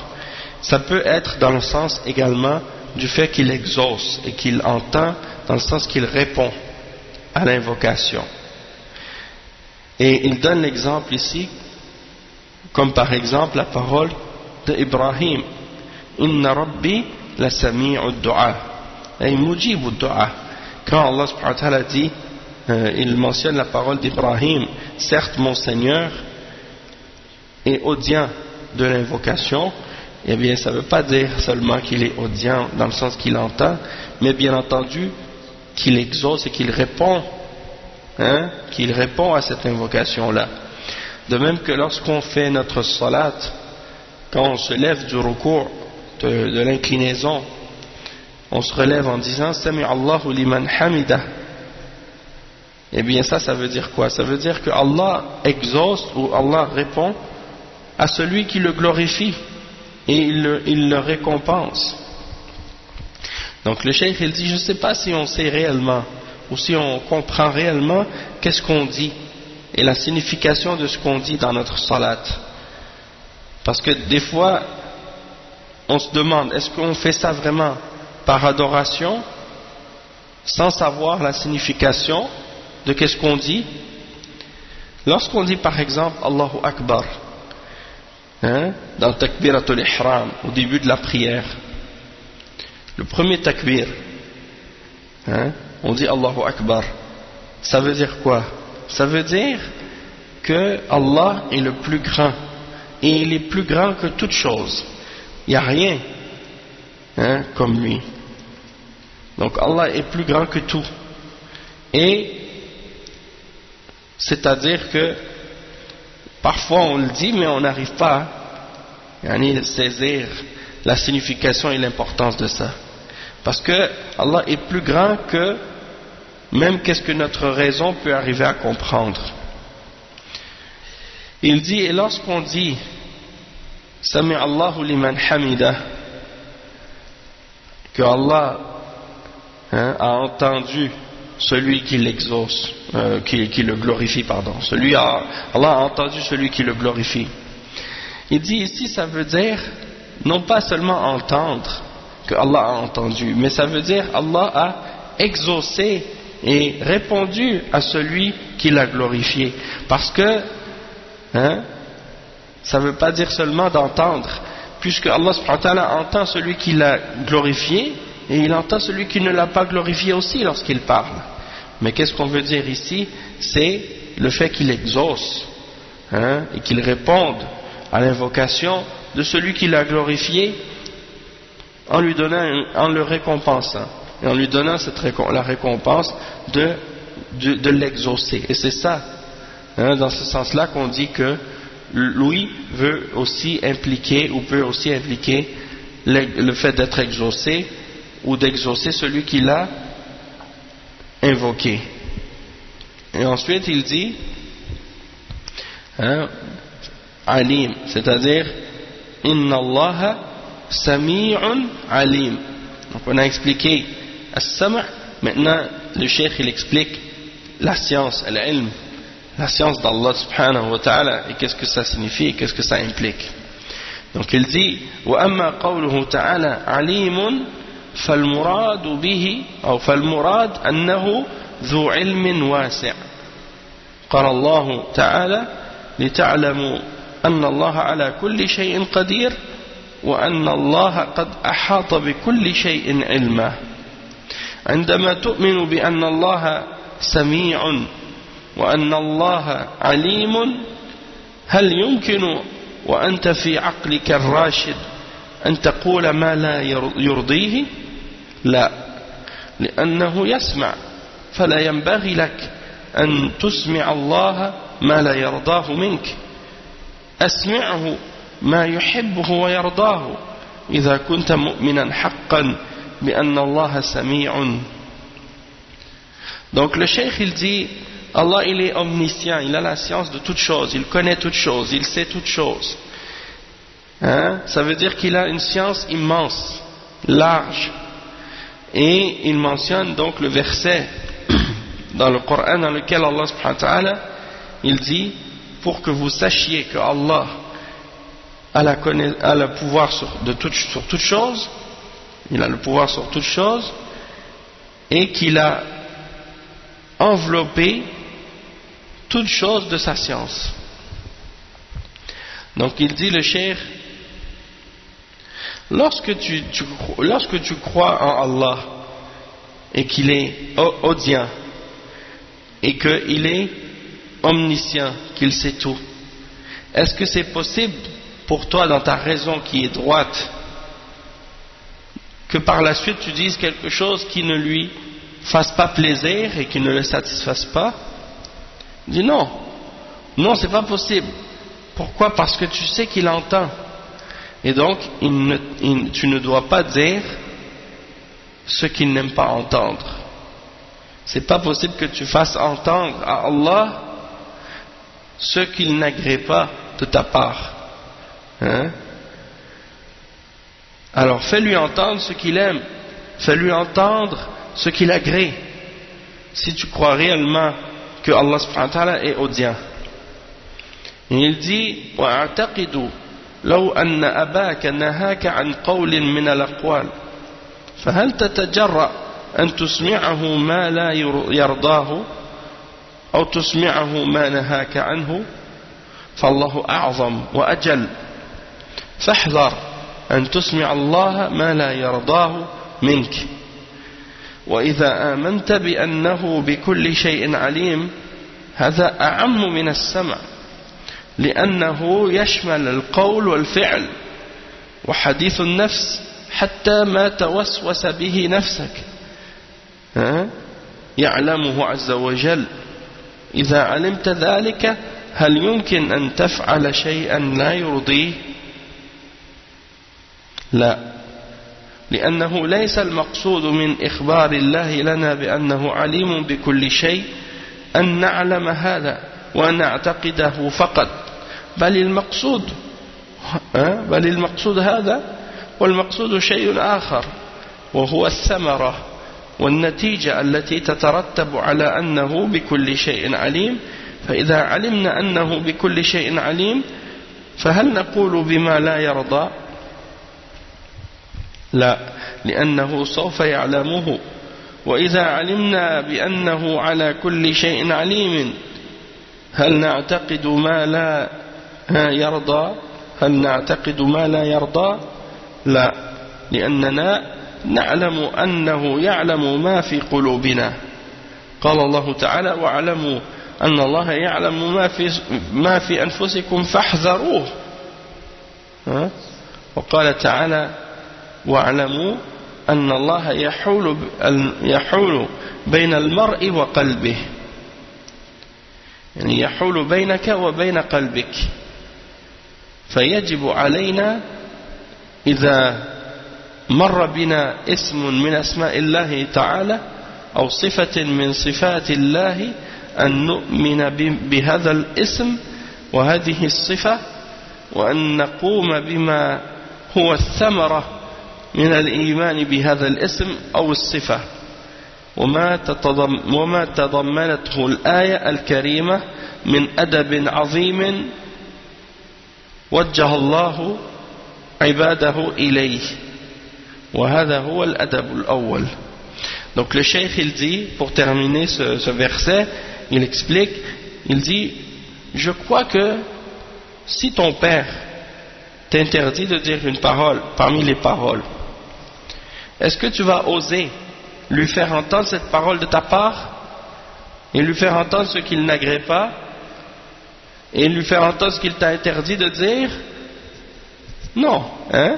ça peut être dans le sens également du fait qu'il exauce et qu'il entend dans le sens qu'il répond à l'invocation. Et il donne l'exemple ici comme par exemple la parole d'Ibrahim Inna Rabbi la sami'u du'a et mujibu du'a. Quand Allah subhanahu wa ta'ala dit il mentionne la parole d'Ibrahim, certes mon Seigneur est audient de l'invocation, eh bien ça ne veut pas dire seulement qu'il est audient dans le sens qu'il entend, mais bien entendu qu'il exauce et qu'il répond à cette invocation là. De même que lorsqu'on fait notre salat, quand on se lève du ruku', de l'inclinaison, on se relève en disant Sami Allahu liman hamida. Eh bien ça veut dire quoi? Ça veut dire que Allah exauce ou Allah répond à celui qui le glorifie et il le récompense. Donc le cheikh il dit je ne sais pas si on sait réellement ou si on comprend réellement qu'est-ce qu'on dit et la signification de ce qu'on dit dans notre salat. Parce que des fois, on se demande, est-ce qu'on fait ça vraiment par adoration, sans savoir la signification de qu'est-ce qu'on dit? Lorsqu'on dit par exemple Allahu Akbar, dans Takbiratul Ihram, au début de la prière, le premier takbir, on dit Allahu Akbar, ça veut dire quoi? Ça veut dire que Allah est le plus grand et il est plus grand que toute chose. Il n'y a rien comme lui. Donc Allah est plus grand que tout. Et c'est-à-dire que parfois on le dit mais on n'arrive pas à saisir la signification et l'importance de ça. Parce que Allah est plus grand que même qu'est-ce que notre raison peut arriver à comprendre. Il dit, et lorsqu'on dit Sami Allahu liman hamida, que Allah a entendu celui qui l'exauce, qui le glorifie, pardon. Allah a entendu celui qui le glorifie. Il dit ici, ça veut dire non pas seulement entendre que Allah a entendu, mais ça veut dire Allah a exaucé et répondu à celui qui l'a glorifié. Parce que, ça ne veut pas dire seulement d'entendre, puisque Allah subhanahu wa ta'ala entend celui qui l'a glorifié, et il entend celui qui ne l'a pas glorifié aussi lorsqu'il parle. Mais qu'est-ce qu'on veut dire ici? C'est le fait qu'il exauce, et qu'il réponde à l'invocation de celui qui l'a glorifié en le récompensant, et en lui donnant la récompense de l'exaucer. Et c'est ça, dans ce sens-là qu'on dit que lui veut aussi impliquer, ou peut aussi impliquer le fait d'être exaucé, ou d'exaucer celui qui l'a invoqué. Et ensuite il dit alim, c'est-à-dire inna Allah sami'un alim. Donc on a expliqué as-sam'. Maintenant le cheikh il explique la science, al-ilm, la science d'Allah subhanahu wa ta'ala, et qu'est-ce que ça signifie et qu'est-ce que ça implique. Donc il dit wa amma qawluhu ta'ala alimun فالمراد به أو فالمراد أنه ذو علم واسع. قال الله تعالى لتعلموا أن الله على كل شيء قدير وأن الله قد أحاط بكل شيء علما. عندما تؤمن بأن الله سميع وأن الله عليم هل يمكن وأنت في عقلك الراشد أن تقول ما لا يرضيه؟ لا، لأنه يسمع، فلا ينبغي لك أن تسمع الله ما لا يرضاه منك. أسمعه ما يحبه ويرضاه إذا كنت مؤمنا حقا بأن الله سميع. Donc le cheikh il dit Allah il est omniscient, il a la science de toutes choses, il connaît toutes choses, il sait toutes choses. Ça veut dire qu'il a une science immense, large. Et il mentionne donc le verset dans le Coran dans lequel Allah subhanahu wa ta'ala il dit pour que vous sachiez que Allah a le pouvoir sur toutes choses, il a le pouvoir sur toutes choses, et qu'il a enveloppé toutes choses de sa science. Donc il dit le cheikh, lorsque tu crois en Allah et qu'il est audient et qu'il est omniscient, qu'il sait tout, est-ce que c'est possible pour toi dans ta raison qui est droite que par la suite tu dises quelque chose qui ne lui fasse pas plaisir et qui ne le satisfasse pas? Il dit non, c'est pas possible. Pourquoi? Parce que tu sais qu'il entend. Et donc, tu ne dois pas dire ce qu'il n'aime pas entendre. C'est pas possible que tu fasses entendre à Allah ce qu'il n'agrée pas de ta part. Alors, fais-lui entendre ce qu'il aime. Fais-lui entendre ce qu'il agrée. Si tu crois réellement que Allah subhanahu wa ta'ala est audient. Et il dit وَأَعْتَقِدُ لو أن أباك نهاك عن قول من الأقوال فهل تتجرأ أن تسمعه ما لا يرضاه أو تسمعه ما نهاك عنه؟ فالله أعظم وأجل فاحذر أن تسمع الله ما لا يرضاه منك. وإذا آمنت بأنه بكل شيء عليم هذا أعم من السمع لأنه يشمل القول والفعل وحديث النفس حتى ما توسوس به نفسك يعلمه عز وجل. إذا علمت ذلك هل يمكن أن تفعل شيئا لا يرضيه؟ لا، لأنه ليس المقصود من إخبار الله لنا بأنه عليم بكل شيء أن نعلم هذا وأن نعتقده فقط، بل المقصود هذا، والمقصود شيء آخر وهو الثمرة والنتيجة التي تترتب على أنه بكل شيء عليم. فإذا علمنا أنه بكل شيء عليم فهل نقول بما لا يرضى؟ لا، لأنه سوف يعلمه وإذا علمنا بأنه على كل شيء عليم هل نعتقد ما لا يرضى؟ هل نعتقد ما لا يرضى؟ لا، لأننا نعلم أنه يعلم ما في قلوبنا. قال الله تعالى: واعلموا أن الله يعلم ما في أنفسكم فاحذروه. وقال تعالى: واعلموا أن الله يحول بين المرء وقلبه، يعني يحول بينك وبين قلبك. فيجب علينا إذا مر بنا اسم من أسماء الله تعالى أو صفة من صفات الله أن نؤمن بهذا الاسم وهذه الصفة، وأن نقوم بما هو الثمرة من الإيمان بهذا الاسم أو الصفة، وما تضمنته الآية الكريمة من أدب عظيم وجه الله عباده إليه، وهذا هو الأدب الأول. Donc le cheikh il dit, pour terminer ce verset, il explique, il dit: je crois que si ton père t'interdit de dire une parole parmi les paroles, est-ce que tu vas oser lui faire entendre cette parole de ta part et lui faire entendre ce qu'il n'agrée pas et lui faire entendre ce qu'il t'a interdit de dire? Non, hein?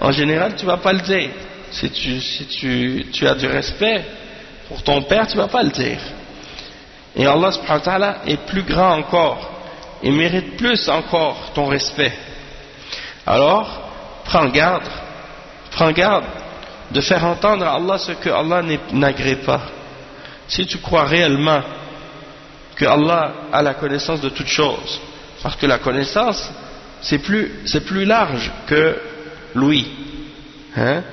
En général tu ne vas pas le dire. Si tu as du respect pour ton père, tu ne vas pas le dire. Et Allah subhanahu wa ta'ala est plus grand encore et mérite plus encore ton respect. Alors, prends garde de faire entendre à Allah ce que Allah n'agrée pas. Si tu crois réellement que Allah a la connaissance de toutes choses, parce que la connaissance c'est plus large que l'ouïe, hein?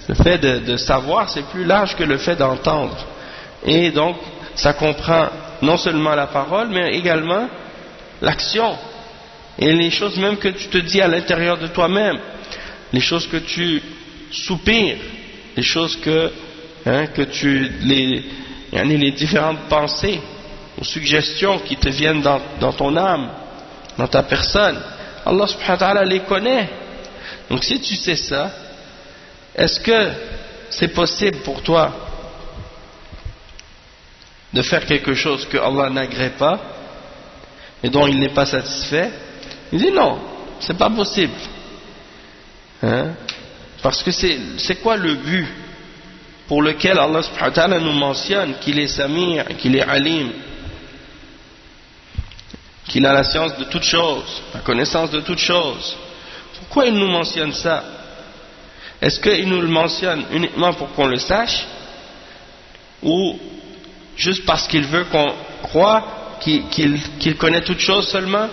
Le fait de savoir c'est plus large que le fait d'entendre, et donc ça comprend non seulement la parole mais également l'action et les choses même que tu te dis à l'intérieur de toi-même, les choses que tu soupires, les choses les différentes pensées ou suggestions qui te viennent dans ton âme, dans ta personne. Allah subhanahu wa ta'ala les connaît. Donc si tu sais ça, est-ce que c'est possible pour toi de faire quelque chose que Allah n'agrée pas et dont il n'est pas satisfait? Il dit non, c'est pas possible, hein? Parce que c'est quoi le but pour lequel Allah subhanahu wa ta'ala nous mentionne qu'il est Samir, qu'il est Alim, qu'il a la science de toutes choses, la connaissance de toutes choses? Pourquoi il nous mentionne ça? Est-ce qu'il nous le mentionne uniquement pour qu'on le sache, ou juste parce qu'il veut qu'on croie qu'il connaît toutes choses seulement?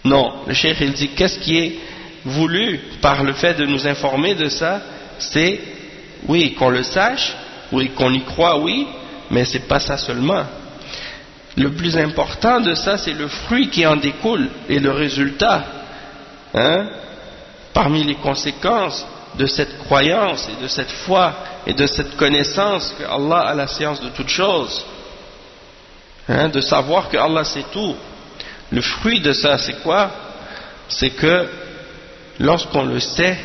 Non, le cheikh il dit qu'est-ce qui est voulu par le fait de nous informer de ça? C'est oui qu'on le sache, oui qu'on y croit, oui, mais c'est pas ça seulement. Le plus important de ça, c'est le fruit qui en découle et le résultat, hein? Parmi les conséquences de cette croyance et de cette foi et de cette connaissance que Allah a la science de toutes choses, hein? De savoir que Allah sait tout. Le fruit de ça, c'est quoi? C'est que lorsqu'on le sait,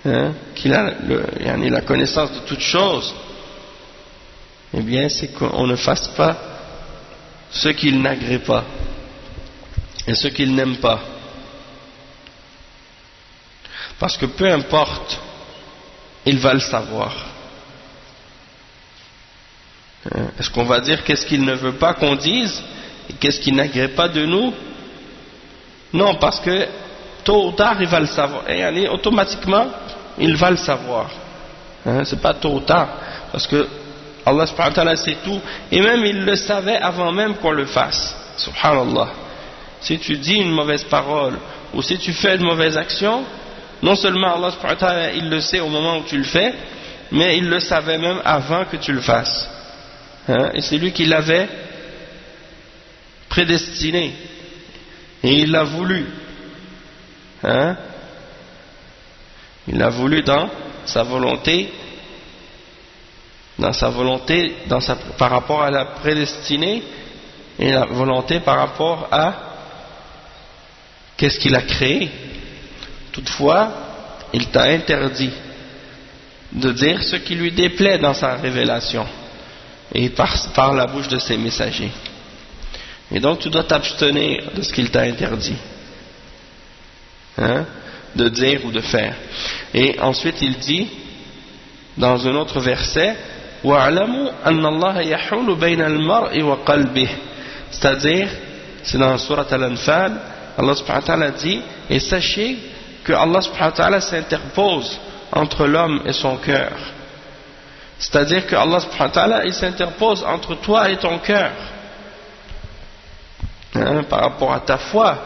hein, qu'il a la connaissance de toutes choses, eh bien c'est qu'on ne fasse pas ce qu'il n'agrée pas et ce qu'il n'aime pas. Parce que peu importe, il va le savoir. Est-ce qu'on va dire qu'est-ce qu'il ne veut pas qu'on dise et qu'est-ce qu'il n'agrée pas de nous? Non, parce que tôt ou tard il va le savoir, et automatiquement il va le savoir, hein, c'est pas tôt ou tard, parce que Allah subhanahu wa ta'ala sait tout, et même il le savait avant même qu'on le fasse. Subhanallah. Si tu dis une mauvaise parole ou si tu fais une mauvaise action, non seulement Allah subhanahu wa ta'ala il le sait au moment où tu le fais, mais il le savait même avant que tu le fasses, hein, et c'est lui qui l'avait prédestiné et il l'a voulu, hein? Il l'a voulu dans sa volonté dans sa volonté, par rapport à la prédestinée, et la volonté par rapport à qu'est-ce qu'il a créé. Toutefois, il t'a interdit de dire ce qui lui déplaît dans sa révélation et par la bouche de ses messagers. Et donc tu dois t'abstenir de ce qu'il t'a interdit, de dire ou de faire. Et ensuite il dit dans un autre verset, وَاعْلَمُوا أَنَّ اللَّهَ يَحُولُ بَيْنَ الْمَرْءِ وَقَلْبِهِ, c'est-à-dire, c'est dans la sourate Al-Anfal, Allah subhanahu wa ta'ala dit, et sachez que Allah subhanahu wa ta'ala s'interpose entre l'homme et son cœur. C'est-à-dire que Allah subhanahu wa ta'ala, il s'interpose entre toi et ton cœur, par rapport à ta foi.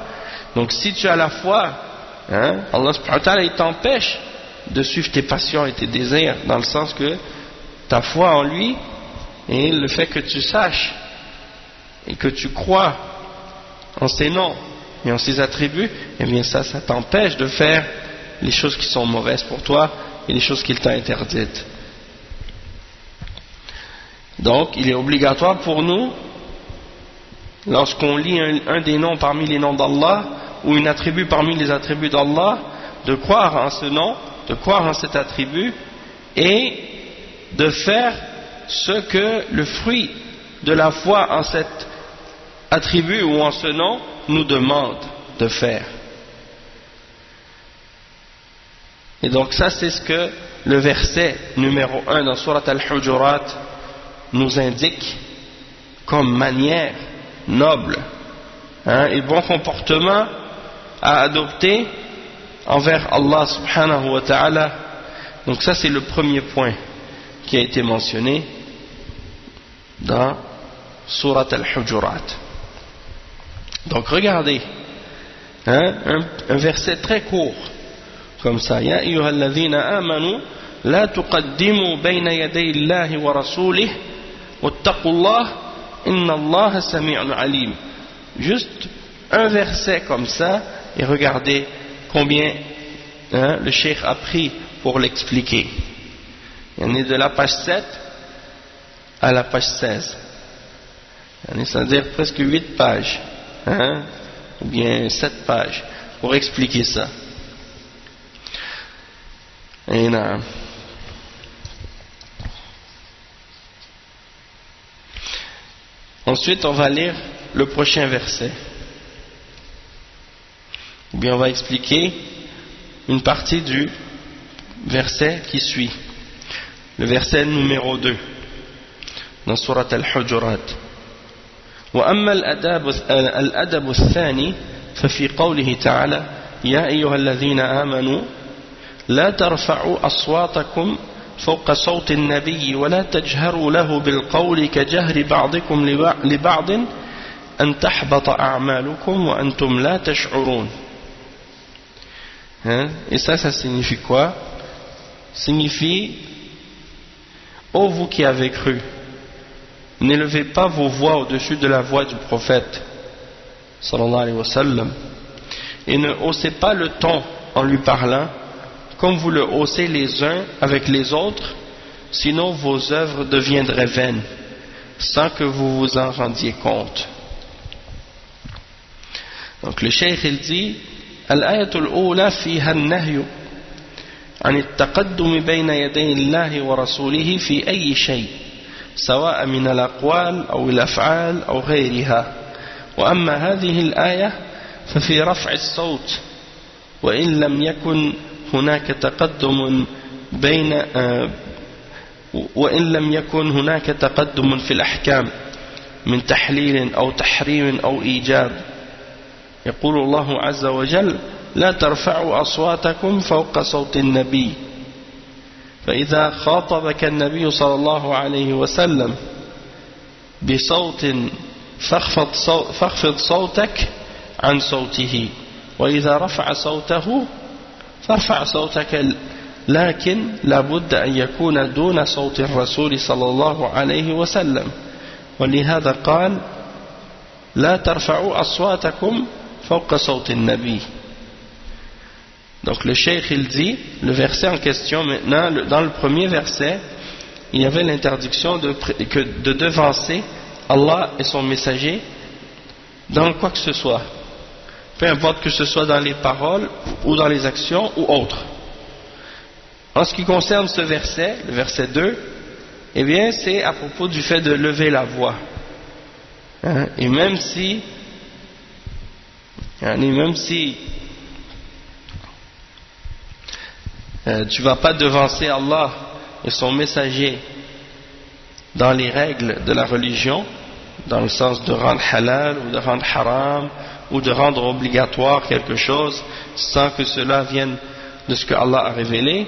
Donc si tu as la foi, Allah subhanahu wa ta'ala, il t'empêche de suivre tes passions et tes désirs, dans le sens que ta foi en lui et le fait que tu saches et que tu crois en ses noms et en ses attributs, eh bien ça t'empêche de faire les choses qui sont mauvaises pour toi et les choses qu'il t'a interdites. Donc il est obligatoire pour nous, lorsqu'on lit un des noms parmi les noms d'Allah ou un attribut parmi les attributs d'Allah, de croire en ce nom, de croire en cet attribut et de faire ce que le fruit de la foi en cet attribut ou en ce nom nous demande de faire. Et donc ça, c'est ce que le verset numéro 1 dans Surat Al-Hujurat nous indique comme manière noble et bon comportement à adopter envers Allah subhanahu wa ta'ala. Donc ça, c'est le premier point qui a été mentionné dans Surat Al-Hujurat. Donc regardez, un verset très court comme ça, Ya ayyuhalladhina amanu la tuqaddimu bayna yaday Allahi wa rasulih wattaqullah inna Allaha sami'un alim. Juste un verset comme ça, et regardez combien le cheikh a pris pour l'expliquer. Il y en est de la page 7 à la page 16. C'est-à-dire presque 8 pages, ou bien 7 pages, pour expliquer ça. Et non. Ensuite, on va lire le prochain verset. Ou bien on va expliquer une partie du verset qui suit. Le verset numéro 2 dans Surat Al-Hujurat. وأما الأدب الثاني ففي قوله تعالى يا أيها الذين آمنوا لا ترفعوا أصواتكم فوق صوت النبي ولا تجهروا له بالقول كجهر بعضكم لبعض أن تحبط أعمالكم وأنتم لا تشعرون. Et ça signifie quoi? Signifie, ô vous qui avez cru, n'élevez pas vos voix au-dessus de la voix du prophète sallallahu alayhi wa sallam, et ne haussez pas le ton en lui parlant comme vous le haussez les uns avec les autres, sinon vos œuvres deviendraient vaines sans que vous vous en rendiez compte. Donc le cheikh il dit الآية الأولى فيها النهي عن التقدم بين يدي الله ورسوله في أي شيء سواء من الأقوال أو الأفعال أو غيرها. وأما هذه الآية ففي رفع الصوت وإن لم يكن هناك تقدم في الأحكام من تحليل أو تحريم أو إيجاب. يقول الله عز وجل لا ترفعوا أصواتكم فوق صوت النبي، فإذا خاطبك النبي صلى الله عليه وسلم بصوت فاخفض صوتك عن صوته، وإذا رفع صوته فارفع صوتك، لكن لابد أن يكون دون صوت الرسول صلى الله عليه وسلم، ولهذا قال لا ترفعوا أصواتكم فوق صوت النبي. Donc le cheikh il dit, le verset en question maintenant, dans le premier verset, il y avait l'interdiction de devancer Allah et son messager dans quoi que ce soit, peu importe que ce soit dans les paroles ou dans les actions ou autres. En ce qui concerne ce verset, le verset 2, eh bien c'est à propos du fait de lever la voix, hein, et même si tu vas pas devancer Allah et son messager dans les règles de la religion, dans le sens de rendre halal ou de rendre haram ou de rendre obligatoire quelque chose sans que cela vienne de ce que Allah a révélé,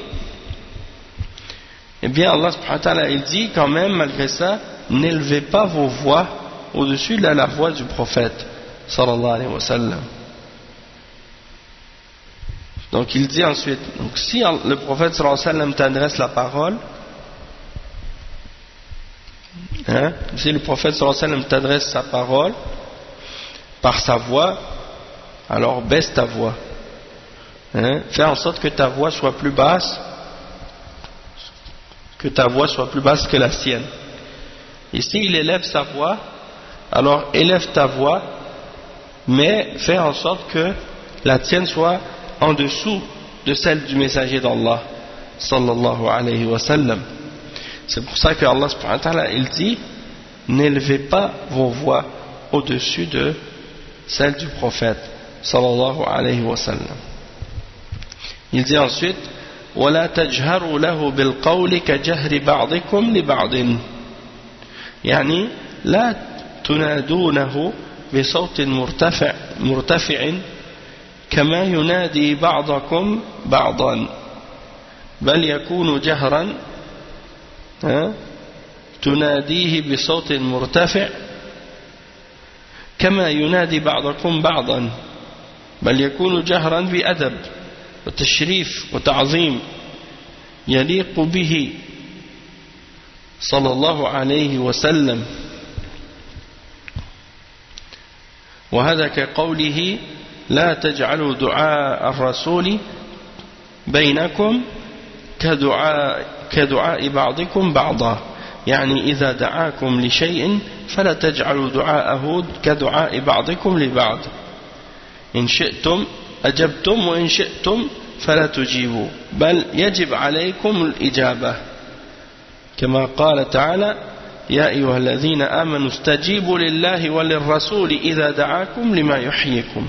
eh bien Allah subhanahu wa ta'ala il dit quand même malgré ça, n'élevez pas vos voix au-dessus de la voix du prophète sallallahu alayhi wa sallam. Donc il dit ensuite, donc si le prophète sallallahu alayhi wa sallam t'adresse la parole, hein, si le prophète sallallahu alayhi wa sallam t'adresse sa parole par sa voix, alors baisse ta voix, hein, fais en sorte que ta voix soit plus basse, que la sienne. Et s'il élève sa voix, alors élève ta voix, mais fais en sorte que la tienne soit en dessous de celle du messager d'Allah sallallahu alayhi wa sallam. C'est pour ça que Allah subhanahu wa ta'ala il dit, n'élevez pas vos voix au-dessus de celle du prophète sallallahu alayhi wa sallam. Il dit ensuite, ولا تجهروا له بالقول كجهر بعضكم لبعض، يعني لا تنادونه بصوت مرتفع كما ينادي بعضكم بعضا، بل يكون جهرا تناديه بصوت مرتفع كما ينادي بعضكم بعضا، بل يكون جهرا بأدب وتشريف وتعظيم يليق به صلى الله عليه وسلم، وهذا كقوله لا تجعلوا دعاء الرسول بينكم كدعاء بعضكم بعضا، يعني إذا دعاكم لشيء فلا تجعلوا دعاءه كدعاء بعضكم لبعض، إن شئتم أجبتم وإن شئتم فلا تجيبوا، بل يجب عليكم الإجابة، كما قال تعالى يا أيها الذين آمنوا استجيبوا لله وللرسول إذا دعاكم لما يحييكم.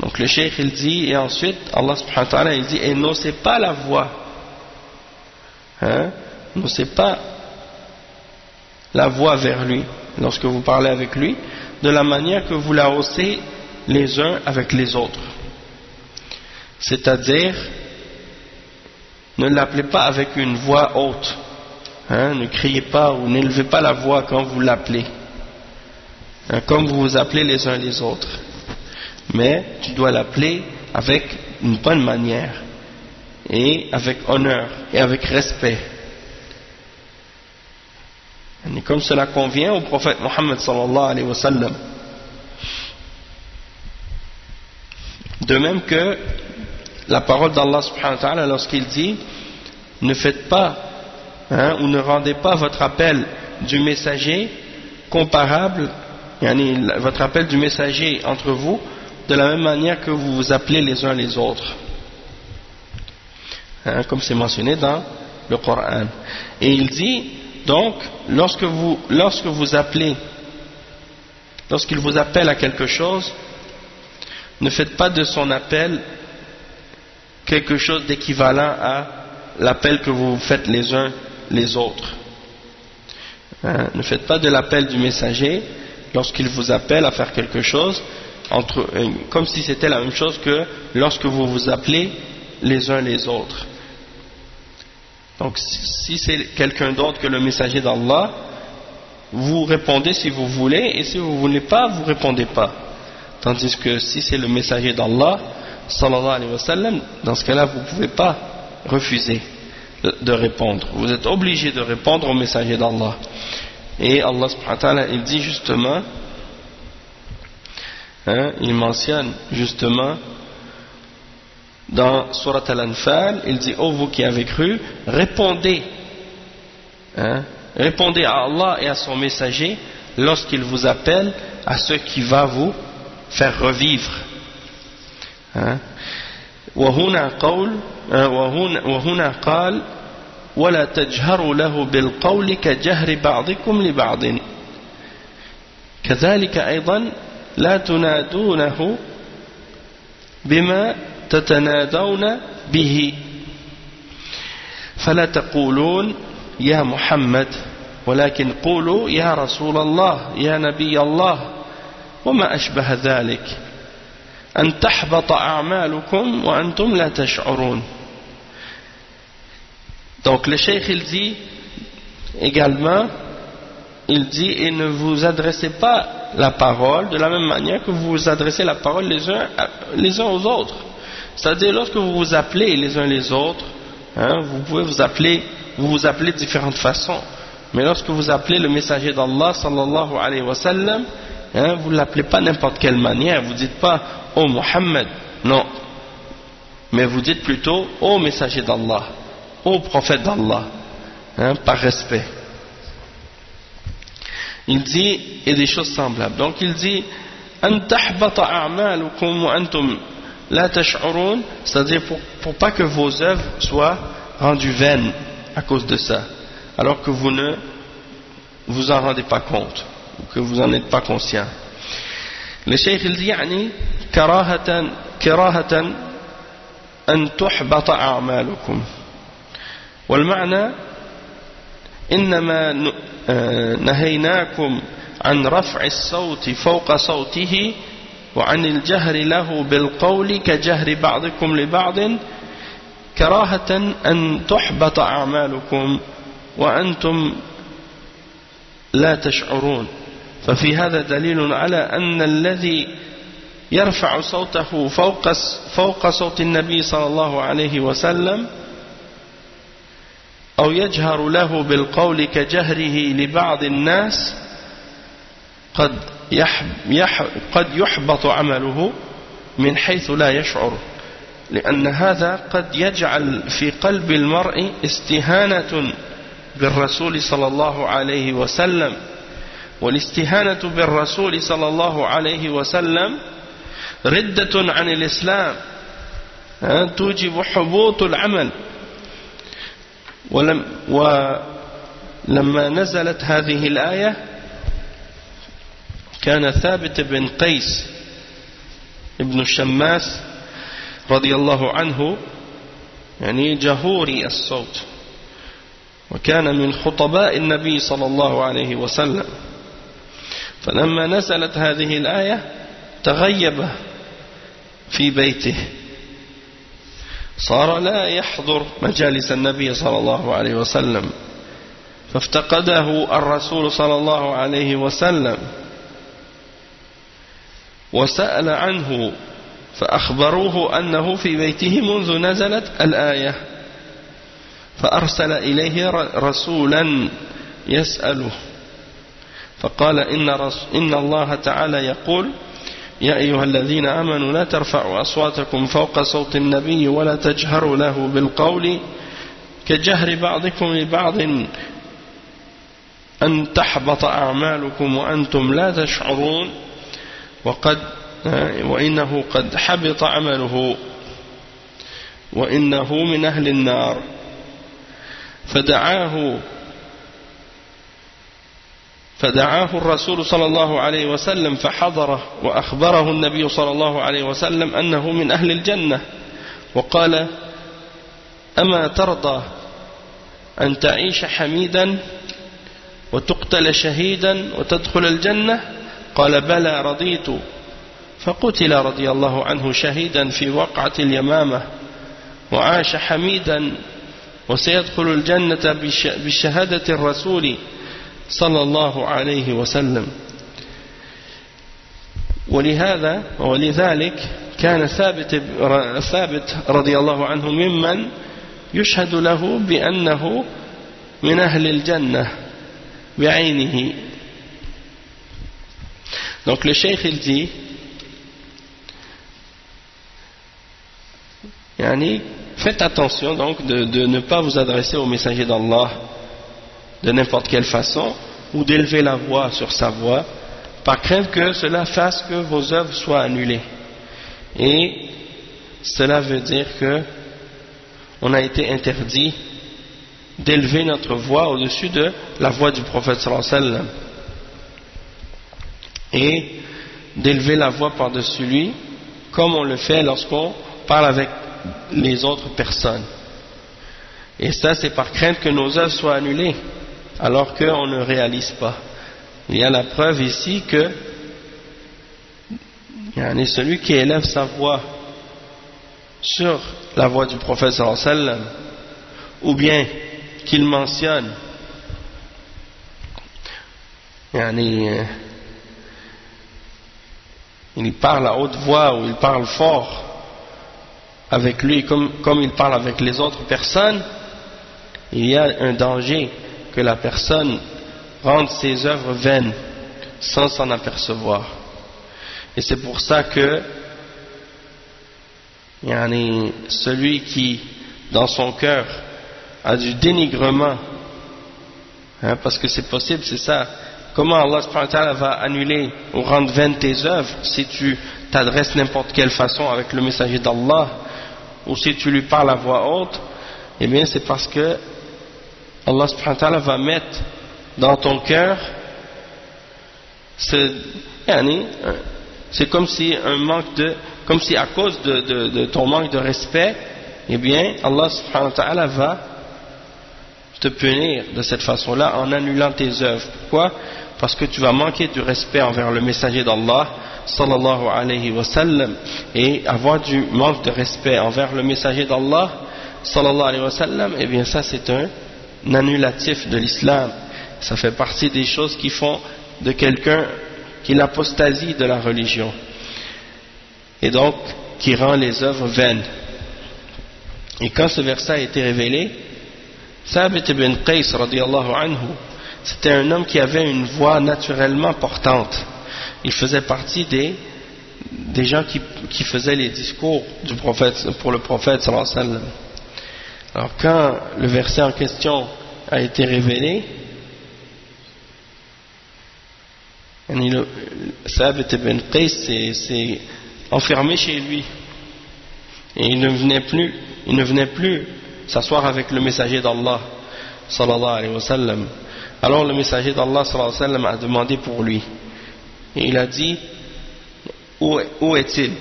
Donc le cheikh il dit, et ensuite Allah subhanahu wa ta'ala il dit, et n'haussez pas la voix, hein, n'haussez pas la voix vers lui lorsque vous parlez avec lui, de la manière que vous la haussez les uns avec les autres, c'est-à-dire ne l'appelez pas avec une voix haute, hein, ne criez pas ou n'élevez pas la voix quand vous l'appelez, hein, comme vous vous appelez les uns les autres, mais tu dois l'appeler avec une bonne manière et avec honneur et avec respect, et comme cela convient au prophète Mohammed sallallahu alayhi wa sallam. De même que la parole d'Allah subhanahu wa ta'ala lorsqu'il dit ne faites pas, hein, ou ne rendez pas votre appel du messager comparable, votre appel du messager entre vous de la même manière que vous vous appelez les uns les autres, hein, comme c'est mentionné dans le Coran. Et il dit donc lorsqu'il vous appelle à quelque chose, ne faites pas de son appel quelque chose d'équivalent à l'appel que vous faites les uns les autres, hein, ne faites pas de l'appel du messager lorsqu'il vous appelle à faire quelque chose comme si c'était la même chose que lorsque vous vous appelez les uns les autres. Donc si c'est quelqu'un d'autre que le messager d'Allah, vous répondez si vous voulez, et si vous ne voulez pas, vous ne répondez pas. Tandis que si c'est le messager d'Allah sallallahu alayhi wa sallam, dans ce cas-là vous ne pouvez pas refuser de répondre, vous êtes obligé de répondre au messager d'Allah. Et Allah subhanahu wa ta'ala il dit justement, hein, il mentionne justement dans Surat Al-Anfal, il dit ô vous qui avez cru, répondez hein? Répondez à Allah et à son messager lorsqu'il vous appelle à ce qui va vous faire revivre, hein? وهنا قال ولا تجهروا له بالقول كجهر بعضكم لبعض كذلك أيضا لا تنادونه بما تتنادون به فلا تقولون يا محمد ولكن قولوا يا رسول الله يا نبي الله وما أشبه ذلك أن تحبط أعمالكم وأنتم لا تشعرون. Donc le cheikh il dit également, il dit, et ne vous adressez pas la parole de la même manière que vous adressez la parole les uns aux autres. C'est-à-dire lorsque vous vous appelez les uns les autres, hein, vous pouvez vous appeler de différentes façons. Mais lorsque vous appelez le messager d'Allah sallallahu alayhi wa sallam, hein, vous ne l'appelez pas n'importe quelle manière. Vous ne dites pas oh Muhammad, non. Mais vous dites plutôt ô messager d'Allah, ô prophète d'Allah, hein, par respect. Il dit, et des choses semblables. Donc il dit an tahbata a'malukum wa antum la tash'urun, c'est-à-dire pour pas que vos œuvres soient rendues vaines à cause de ça, alors que vous ne vous en rendez pas compte, ou que vous n'en êtes pas conscient. Le cheikh il dit يعني كراهة أن تحبط أعمالكم والمعنى إنما نهيناكم عن رفع الصوت فوق صوته وعن الجهر له بالقول كجهر بعضكم لبعض كراهة أن تحبط أعمالكم وأنتم لا تشعرون. ففي هذا دليل على أن الذي يرفع صوته فوق صوت النبي صلى الله عليه وسلم أو يجهر له بالقول كجهره لبعض الناس قد يحبط عمله من حيث لا يشعر، لأن هذا قد يجعل في قلب المرء استهانة بالرسول صلى الله عليه وسلم، والاستهانة بالرسول صلى الله عليه وسلم ردة عن الإسلام توجب حبوط العمل. ولما نزلت هذه الآية كان ثابت بن قيس ابن الشماس رضي الله عنه يعني جهوري الصوت، وكان من خطباء النبي صلى الله عليه وسلم، فلما نزلت هذه الآية تغيب في بيته، صار لا يحضر مجالس النبي صلى الله عليه وسلم، فافتقده الرسول صلى الله عليه وسلم وسأل عنه فأخبروه أنه في بيته منذ نزلت الآية، فأرسل إليه رسولا يسأله فقال إن الله تعالى يقول يا أيها الذين آمنوا لا ترفعوا أصواتكم فوق صوت النبي ولا تجهروا له بالقول كجهر بعضكم لبعض أن تحبط أعمالكم وأنتم لا تشعرون وإنه قد حبط عمله وإنه من أهل النار. فدعاه الرسول صلى الله عليه وسلم فحضره وأخبره النبي صلى الله عليه وسلم أنه من أهل الجنة، وقال أما ترضى أن تعيش حميدا وتقتل شهيدا وتدخل الجنة؟ قال بلى رضيت، فقتل رضي الله عنه شهيدا في وقعة اليمامة وعاش حميدا وسيدخل الجنة بشهادة الرسول صلى الله عليه وسلم. ولذلك كان ثابت رضي الله عنه ممن يشهد له بأنه من أهل الجنة بعينه. Donc le cheikh il dit faites attention donc de ne pas vous adresser au messager d'Allah de n'importe quelle façon, ou d'élever la voix sur sa voix, par crainte que cela fasse que vos œuvres soient annulées. Et cela veut dire que on a été interdit d'élever notre voix au-dessus de la voix du prophète sallallahu alayhi wa sallam, et d'élever la voix par-dessus lui, comme on le fait lorsqu'on parle avec les autres personnes. Et ça, c'est par crainte que nos œuvres soient annulées, alors qu'on ne réalise pas. Il y a la preuve ici que celui qui élève sa voix sur la voix du prophète sallallahu alayhi wa sallam, ou bien qu'il mentionne il parle à haute voix ou il parle fort avec lui comme il parle avec les autres personnes, il y a un danger que la personne rende ses œuvres vaines sans s'en apercevoir. Et c'est pour ça que celui qui dans son cœur a du dénigrement, parce que c'est possible, c'est ça. Comment Allah subhanahu wa ta'ala va annuler ou rendre vaines tes œuvres si tu t'adresses n'importe quelle façon avec le messager d'Allah, ou si tu lui parles à voix haute? Eh bien c'est parce que Allah subhanahu wa ta'ala va mettre dans ton cœur c'est comme si comme si à cause de ton manque de respect, eh bien Allah subhanahu wa ta'ala va te punir de cette façon-là en annulant tes œuvres. Pourquoi? Parce que tu vas manquer du respect envers le messager d'Allah sallallahu alayhi wa sallam, et avoir du manque de respect envers le messager d'Allah sallallahu alayhi wa sallam, eh bien ça c'est un annulatif de l'islam. Ça fait partie des choses qui font de quelqu'un qui l'apostasie de la religion, et donc qui rend les œuvres vaines. Et quand ce verset a été révélé, Thabit ibn Qais radiyallahu anhu, c'était un homme qui avait une voix naturellement portante. Il faisait partie des gens qui faisaient les discours du prophète, pour le prophète sallallahu alayhi wa sallam. Alors quand le verset en question a été révélé, Thabit ibn Qais s'est enfermé chez lui, et il ne venait plus s'asseoir avec le messager d'Allah sallallahu alayhi wa sallam. Alors le messager d'Allah sallallahu alayhi wa sallam a demandé pour lui, et il a dit où est-il?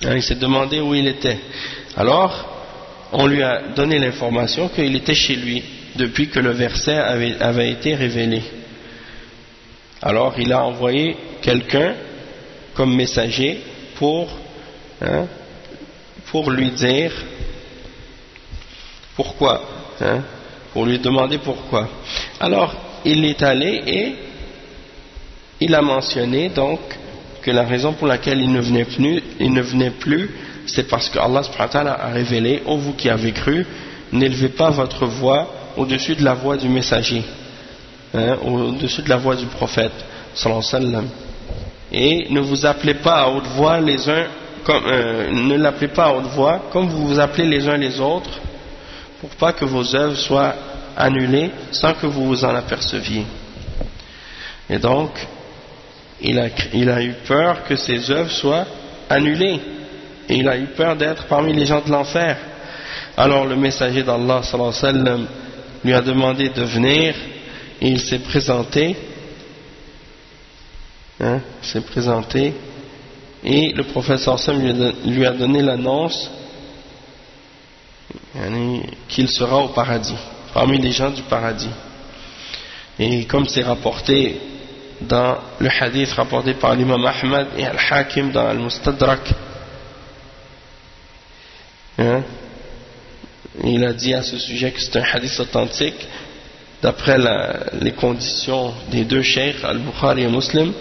Il s'est demandé où il était. Alors on lui a donné l'information qu'il était chez lui depuis que le verset avait été révélé. Alors il a envoyé quelqu'un comme messager pour lui dire pourquoi, pour lui demander pourquoi. Alors il est allé et il a mentionné donc que la raison pour laquelle il ne venait plus, c'est parce que Allah subhanahu wa ta'ala a révélé: ô vous qui avez cru, n'élevez pas votre voix au-dessus de la voix du messager, au-dessus de la voix du prophète sallallahu alayhi wa sallam, et ne vous appelez pas à haute voix les uns ne l'appelez pas à haute voix comme vous vous appelez les uns les autres, pour pas que vos œuvres soient annulées sans que vous vous en aperceviez. Et donc il a eu peur que ses œuvres soient annulées, et il a eu peur d'être parmi les gens de l'enfer. Alors le messager d'Allah sallallahu alayhi wa sallam lui a demandé de venir, et il s'est présenté, et le prophète sallallahu alayhi wa sallam lui a donné l'annonce qu'il sera au paradis, parmi les gens du paradis. Et comme c'est rapporté dans le hadith rapporté par l'imam Ahmad et Al-Hakim dans Al-Mustadrak, il a dit à ce sujet que c'est un hadith authentique d'après les conditions des deux cheikhs Al-Bukhari et Muslim,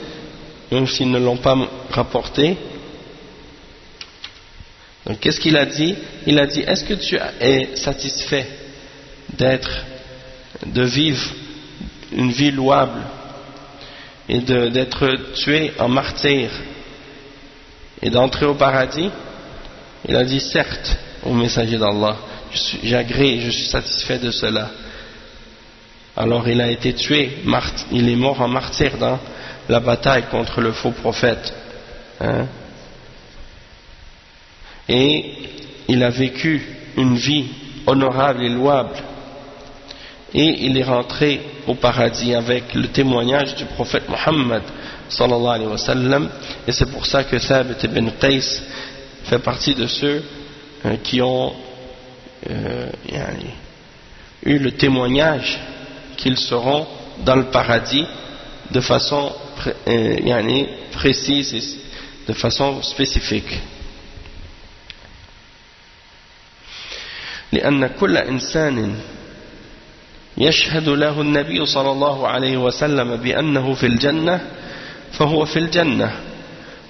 même s'ils ne l'ont pas rapporté. Donc qu'est-ce qu'il a dit? Il a dit: est-ce que tu es satisfait de vivre une vie louable et d'être tué en martyr et d'entrer au paradis? Il a dit: certes, au messager d'Allah, j'agrée, je suis satisfait de cela. Alors il a été tué, il est mort en martyr dans la bataille contre le faux prophète. Hein? Et il a vécu une vie honorable et louable. Et il est rentré au paradis avec le témoignage du prophète Muhammad sallallahu alayhi wa sallam. Et c'est pour ça que Thabit ibn Qais fait partie de ceux qui ont eu le témoignage qu'ils seront dans le paradis de façon précise et de façon spécifique. لأن كل إنسان يشهد له النبي صلى الله عليه وسلم بأنه في الجنة فهو في الجنة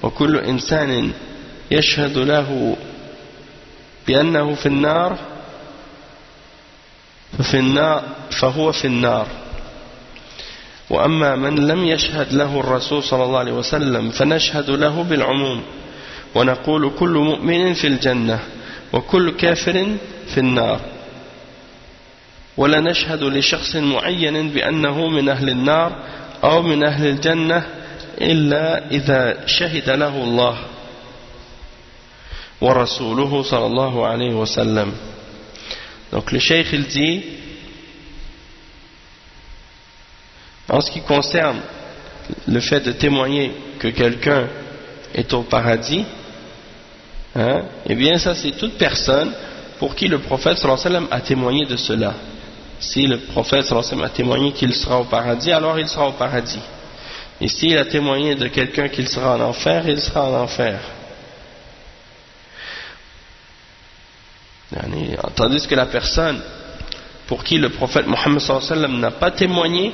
وكل إنسان يشهد له بأنه في النار فهو في النار وأما من لم يشهد له الرسول صلى الله عليه وسلم فنشهد له بالعموم ونقول كل مؤمن في الجنة وكل كافر في النار ولا نشهد لشخص معين بأنه من أهل النار أو من أهل الجنة إلا إذا شهد له الله ورسوله صلى الله عليه وسلم. Donc le cheikh il dit, en ce qui concerne le fait de témoigner que quelqu'un est au paradis, hein, eh bien ça c'est toute personne pour qui le prophète sallallahu alayhi wa sallam a témoigné de cela. Si le prophète sallallahu alayhi wa sallam a témoigné qu'il sera au paradis, alors il sera au paradis. Et s'il a témoigné de quelqu'un qu'il sera en enfer, il sera en enfer. Tandis que la personne pour qui le prophète Mohammed sallallahu alayhi wa sallam n'a pas témoigné,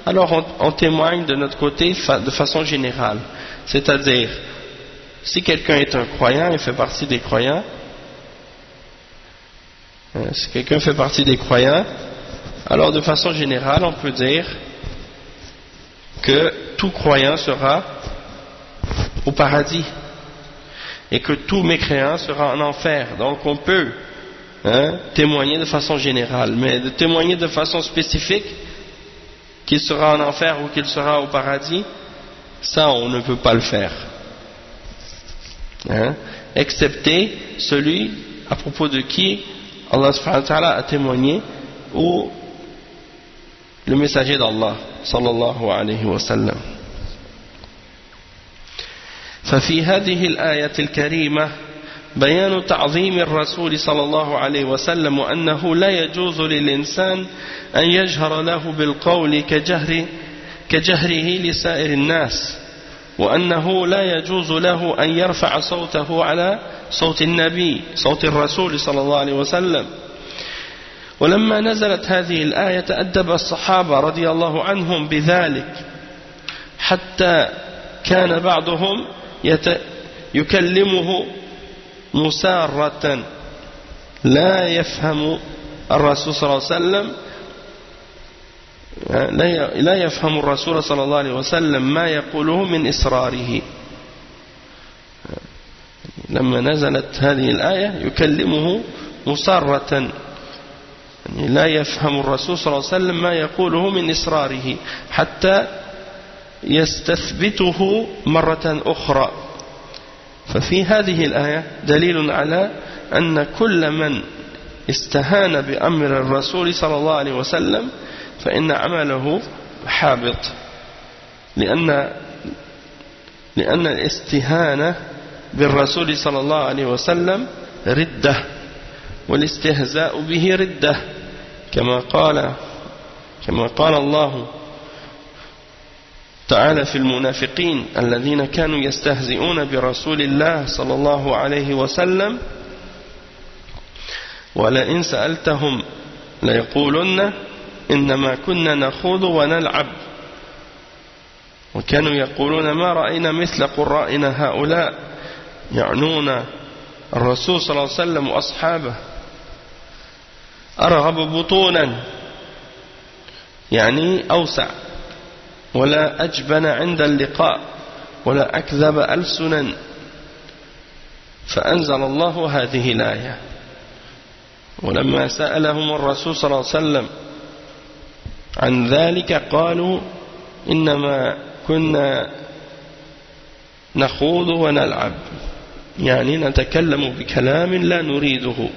alors on témoigne de notre côté de façon générale. C'est-à-dire, si quelqu'un est un croyant, il fait partie des croyants. Si quelqu'un fait partie des croyants, alors de façon générale, on peut dire que tout croyant sera au paradis et que tout mécréant sera en enfer. Donc on peut témoigner de façon générale, mais de témoigner de façon spécifique qu'il sera en enfer ou qu'il sera au paradis, ça on ne peut pas le faire, excepté celui à propos de qui Allah subhanahu wa ta'ala a témoigné, ou le messager d'Allah sallallahu alayhi wa sallam. ففي هذه الآية الكريمة بيان تعظيم الرسول صلى الله عليه وسلم وأنه لا يجوز للإنسان أن يجهر له بالقول كجهره لسائر الناس وأنه لا يجوز له أن يرفع صوته على صوت النبي صوت الرسول صلى الله عليه وسلم. ولما نزلت هذه الآية تأدب الصحابة رضي الله عنهم بذلك حتى كان بعضهم يكلمه مسارة لا يفهم الرسول صلى الله عليه وسلم لا يفهم الرسول صلى الله عليه وسلم ما يقوله من إسراره. لما نزلت هذه الآية يكلمه مسارة لا يفهم الرسول صلى الله عليه وسلم ما يقوله من إسراره حتى يستثبته مرة أخرى. ففي هذه الآية دليل على أن كل من استهان بأمر الرسول صلى الله عليه وسلم فإن عمله حابط، لأن الاستهانة بالرسول صلى الله عليه وسلم ردة، والاستهزاء به ردة، كما قال الله تعالى في المنافقين الذين كانوا يستهزئون برسول الله صلى الله عليه وسلم ولئن سألتهم ليقولن إنما كنا نخوض ونلعب وكانوا يقولون ما رأينا مثل قرائنا هؤلاء، يعنون الرسول صلى الله عليه وسلم وأصحابه، أرغب بطونا يعني أوسع، ولا أجبن عند اللقاء، ولا أكذب ألسنا. فأنزل الله هذه الآية. ولما سألهم الرسول صلى الله عليه وسلم عن ذلك قالوا إنما كنا نخوض ونلعب يعني نتكلم بكلام لا نريده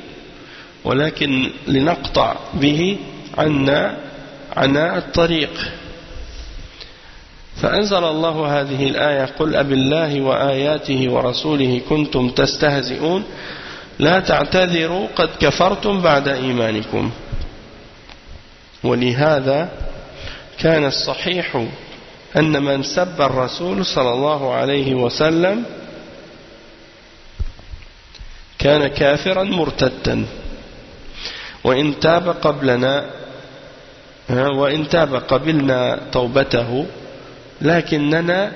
ولكن لنقطع به عنا عناء الطريق فأنزل الله هذه الآية قل أبالله وآياته ورسوله كنتم تستهزئون لا تعتذروا قد كفرتم بعد إيمانكم ولهذا كان الصحيح أن من سب الرسول صلى الله عليه وسلم كان كافرا مرتدا وإن تاب قبلنا توبته لكننا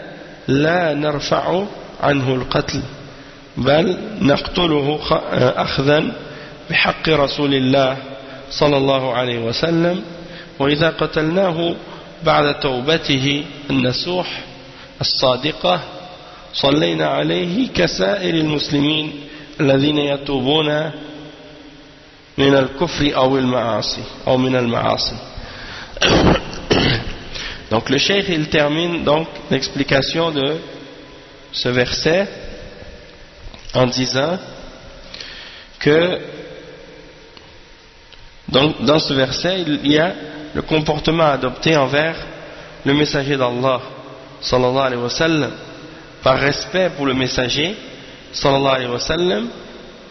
لا نرفع عنه القتل بل نقتله أخذا بحق رسول الله صلى الله عليه وسلم وإذا قتلناه بعد توبته النسوح الصادقة صلينا عليه كسائر المسلمين الذين يتوبون من الكفر أو المعاصي أو من المعاصي. Donc le cheikh il termine donc l'explication de ce verset en disant que donc dans ce verset il y a le comportement adopté envers le messager d'Allah sallallahu alayhi wa sallam par respect pour le messager sallallahu alayhi wa sallam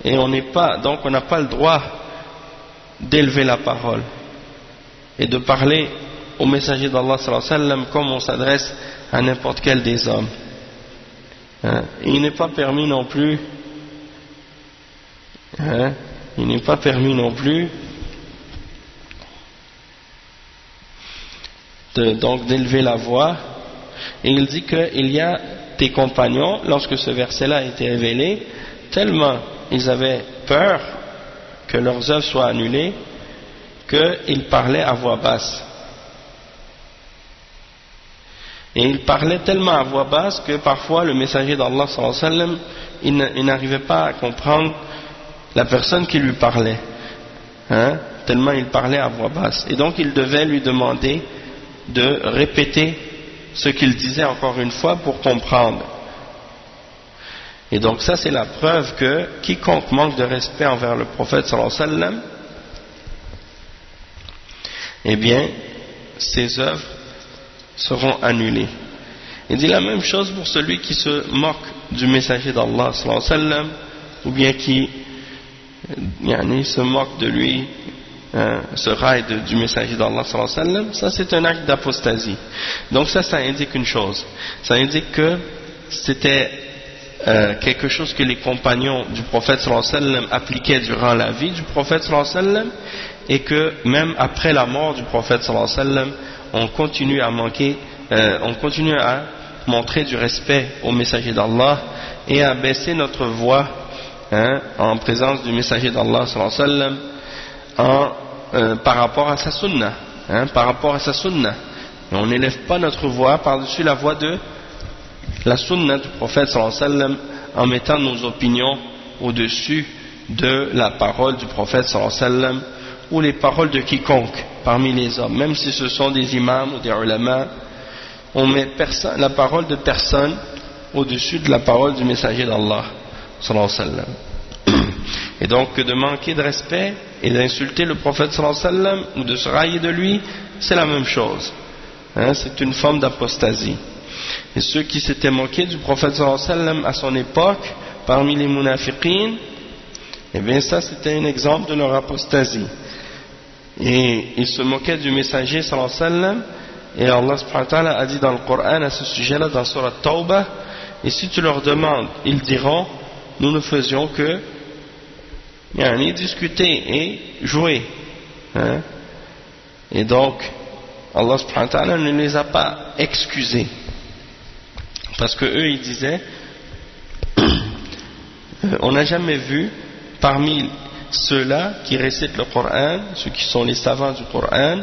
et on n'a pas le droit d'élever la parole et de parler au messager d'Allah sallallahu alayhi wa sallam comme on s'adresse à n'importe quel des hommes. Il n'est pas permis non plus donc d'élever la voix. Et il dit qu'il y a des compagnons, lorsque ce verset-là a été révélé, tellement ils avaient peur que leurs œuvres soient annulées qu'ils parlaient à voix basse. Et ils parlaient tellement à voix basse que parfois le messager d'Allah sallallahu alayhi wa sallam il n'arrivait pas à comprendre la personne qui lui parlait, tellement il parlait à voix basse. Et donc il devait lui demander de répéter ce qu'il disait encore une fois pour comprendre. Et donc ça c'est la preuve que quiconque manque de respect envers le prophète sallallahu alayhi wa sallam, eh bien ses œuvres seront annulées. Il dit la même chose pour celui qui se moque du messager d'Allah sallallahu alayhi wa sallam, ou bien qui se moque de lui, se raille du messager d'Allah sallallahu alayhi wa sallam. Ça c'est un acte d'apostasie. Donc ça indique une chose, ça indique que c'était quelque chose que les compagnons du prophète sallallahu alayhi wa sallam appliquaient durant la vie du prophète sallallahu alayhi wa sallam, et que même après la mort du prophète sallallahu alayhi wa sallam on continue à montrer du respect au messager d'Allah et à baisser notre voix en présence du messager d'Allah sallallahu alayhi wa sallam par rapport à sa sunna, Et on n'élève pas notre voix par-dessus la voix de la sunna du prophète sallallahu alayhi wa sallam en mettant nos opinions au-dessus de la parole du prophète sallallahu alayhi wa sallam ou les paroles de quiconque parmi les hommes, même si ce sont des imams ou des ulama. On met la parole de personne au-dessus de la parole du messager d'Allah sallallahu alayhi wa sallam. Et donc de manquer de respect et d'insulter le prophète sallallahu alayhi wa sallam ou de se railler de lui, c'est la même chose, c'est une forme d'apostasie. Et ceux qui s'étaient moqués du prophète sallallahu alayhi wa sallam à son époque parmi les munafiqines, eh bien ça c'était un exemple de leur apostasie. Et ils se moquaient du messager sallallahu alayhi wa sallam, et Allah subhanahu wa ta'ala a dit dans le Coran à ce sujet-là dans Surat Tawbah, et si tu leur demandes, ils diront nous ne faisions que discuter et jouer, et donc Allah subhanahu wa ta'ala ne les a pas excusés, parce que eux ils disaient on n'a jamais vu parmi ceux-là qui récitent le Coran, ceux qui sont les savants du Coran,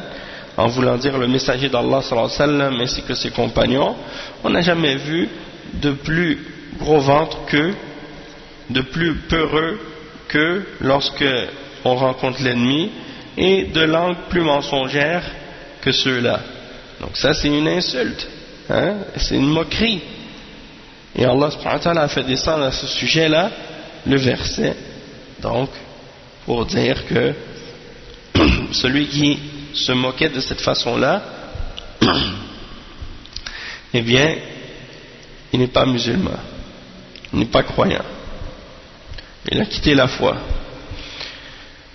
en voulant dire le messager d'Allah sallallahu alayhi wa sallam ainsi que ses compagnons, on n'a jamais vu de plus gros ventre de plus peureux que lorsque on rencontre l'ennemi, et de langue plus mensongère que ceux-là. Donc ça c'est une insulte, hein? C'est une moquerie. Et Allah subhanahu wa ta'ala a fait descendre à ce sujet-là le verset, donc pour dire que celui qui se moquait de cette façon-là, eh bien, il n'est pas musulman, il n'est pas croyant, il a quitté la foi.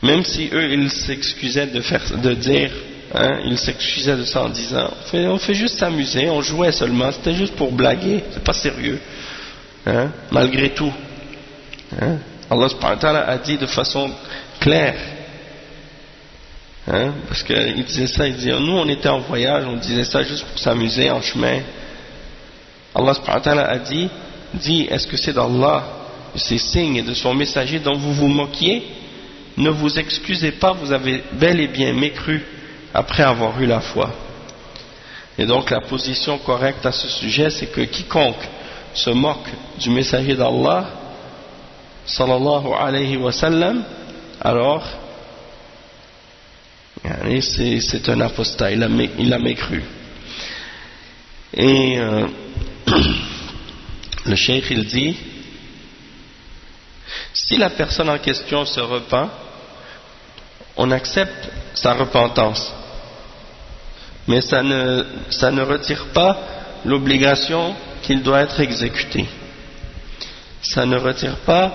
Même si eux, ils s'excusaient de dire, hein, ils s'excusaient de ça en disant, on fait juste s'amuser, on jouait seulement, c'était juste pour blaguer, c'est pas sérieux, hein, malgré tout. Hein, Allah subhanahu wa ta'ala a dit de façon claire, hein, parce qu'il disait ça, il disait, nous on était en voyage, on disait ça juste pour s'amuser en chemin. Allah subhanahu wa ta'ala a dit, est-ce que c'est d'Allah, de ses signes et de son messager dont vous vous moquiez? Ne vous excusez pas, vous avez bel et bien mécru après avoir eu la foi. Et donc la position correcte à ce sujet, c'est que quiconque se moque du messager d'Allah, sallallahu alayhi wa sallam, alors c'est un apostat, il a mécru. Et le cheikh il dit, si la personne en question se repent, on accepte sa repentance, mais ça ne retire pas l'obligation qu'il doit être exécuté. Ça ne retire pas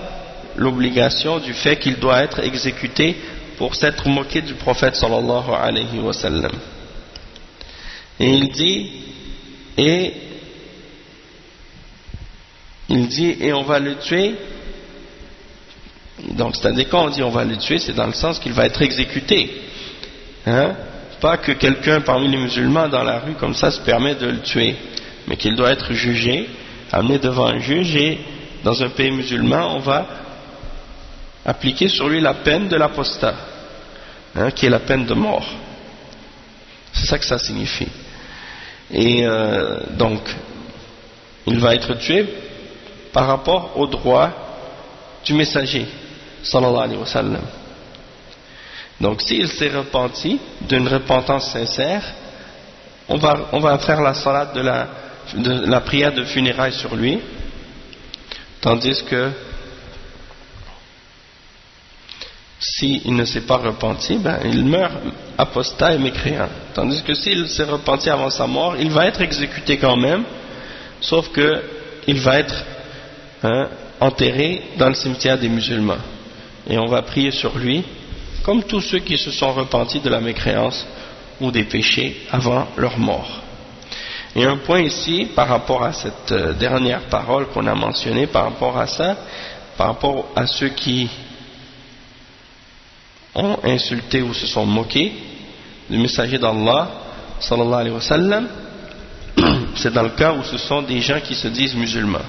l'obligation du fait qu'il doit être exécuté pour s'être moqué du prophète sallallahu alayhi wa sallam. Et il dit et on va le tuer. Donc c'est-à-dire quand on dit on va le tuer, c'est dans le sens qu'il va être exécuté, hein? Pas que quelqu'un parmi les musulmans dans la rue comme ça se permet de le tuer, mais qu'il doit être jugé, amené devant un juge, et dans un pays musulman on va appliquer sur lui la peine de l'apostat, hein, qui est la peine de mort. C'est ça que ça signifie. Et donc il va être tué par rapport au droit du messager sallallahu alayhi wa sallam. Donc s'il s'est repenti d'une repentance sincère, on va faire la salade de la prière de funérailles sur lui, tandis que s'il ne s'est pas repenti, ben, il meurt apostat et mécréant. Tandis que s'il s'est repenti avant sa mort, il va être exécuté quand même, sauf que il va être enterré dans le cimetière des musulmans. Et on va prier sur lui, comme tous ceux qui se sont repentis de la mécréance ou des péchés avant leur mort. Et un point ici, par rapport à cette dernière parole qu'on a mentionnée, par rapport à ça, par rapport à ceux qui ont insulté ou se sont moqués du messager d'Allah, sallallahu alayhi wa sallam, c'est dans le cas où ce sont des gens qui se disent musulmans.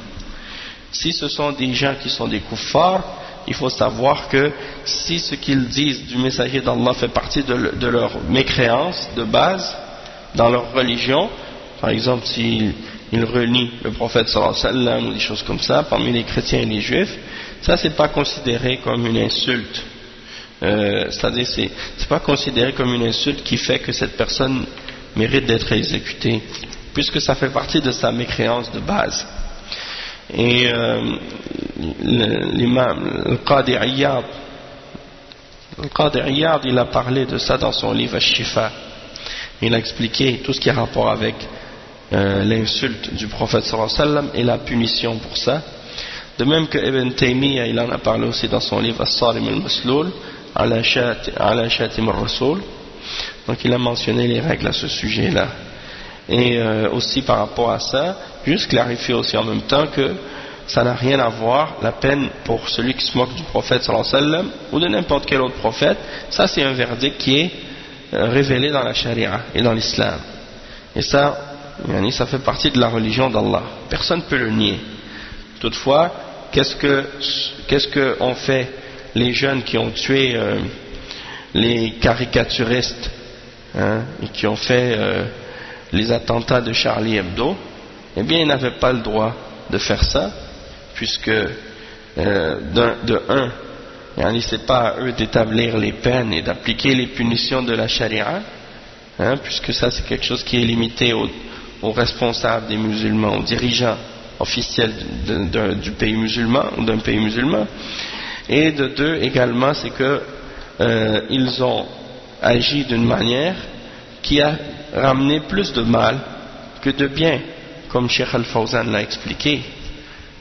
Si ce sont des gens qui sont des kuffars, il faut savoir que si ce qu'ils disent du messager d'Allah fait partie de leur mécréance de base dans leur religion, par exemple s'ils renient le prophète sallallahu alayhi wa sallam ou des choses comme ça parmi les chrétiens et les juifs, ça c'est pas considéré comme une insulte, c'est-à-dire c'est pas considéré comme une insulte qui fait que cette personne mérite d'être exécutée, puisque ça fait partie de sa mécréance de base. Et l'imam Al-Qadi Iyad, il a parlé de ça dans son livre Al-Shifa. Il a expliqué tout ce qui a rapport avec l'insulte du prophète sallallahu alayhi wa sallam et la punition pour ça. De même que Ibn Taymiyyah, il en a parlé aussi dans son livre As-Sarim al-Masloul ala Shatim al-Rasoul. Donc il a mentionné les règles à ce sujet-là. Et aussi par rapport à ça, juste clarifier aussi en même temps que ça n'a rien à voir, la peine pour celui qui se moque du prophète sallallahu alayhi wa sallam ou de n'importe quel autre prophète, ça c'est un verdict qui est révélé dans la charia et dans l'islam. Et ça fait partie de la religion d'Allah. Personne ne peut le nier. Toutefois, qu'est-ce que ont fait les jeunes qui ont tué les caricaturistes, hein, et qui ont fait les attentats de Charlie Hebdo? Eh bien, ils n'avaient pas le droit de faire ça, puisque c'est pas à eux d'établir les peines et d'appliquer les punitions de la charia, puisque ça c'est quelque chose qui est limité aux responsables des musulmans, aux dirigeants officiels du pays musulman ou d'un pays musulman. Et de deux également, c'est que ils ont agi d'une manière qui a ramené plus de mal que de bien, comme Cheikh Al-Fawzan l'a expliqué.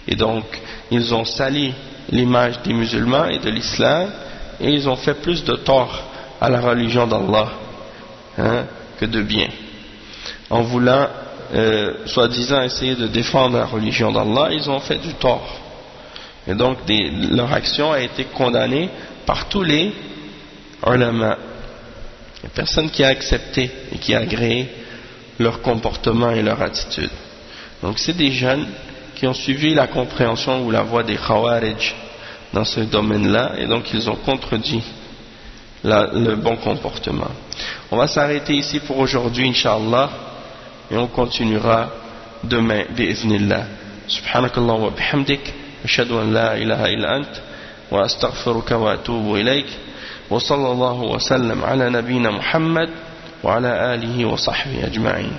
Et donc ils ont sali l'image des musulmans et de l'islam, et ils ont fait plus de tort à la religion d'Allah que de bien, en voulant soi-disant essayer de défendre la religion d'Allah. Ils ont fait du tort, et donc leur action a été condamnée par tous les ulama. Il n'y a personne qui a accepté et qui a agréé leur comportement et leur attitude. Donc c'est des jeunes qui ont suivi la compréhension ou la voie des Khawarij dans ce domaine-là, et donc ils ont contredit le bon comportement. On va s'arrêter ici pour aujourd'hui, Inch'Allah, et on continuera demain, bi'idhnillah. Subhanakallah wa bihamdik, ashhadu an la ilaha illa ant, wa astaghfiruka wa atubu ilayk, wa sallallahu wa sallam ala nabina Muhammad, wa ala alihi wa sahbihi ajma'in.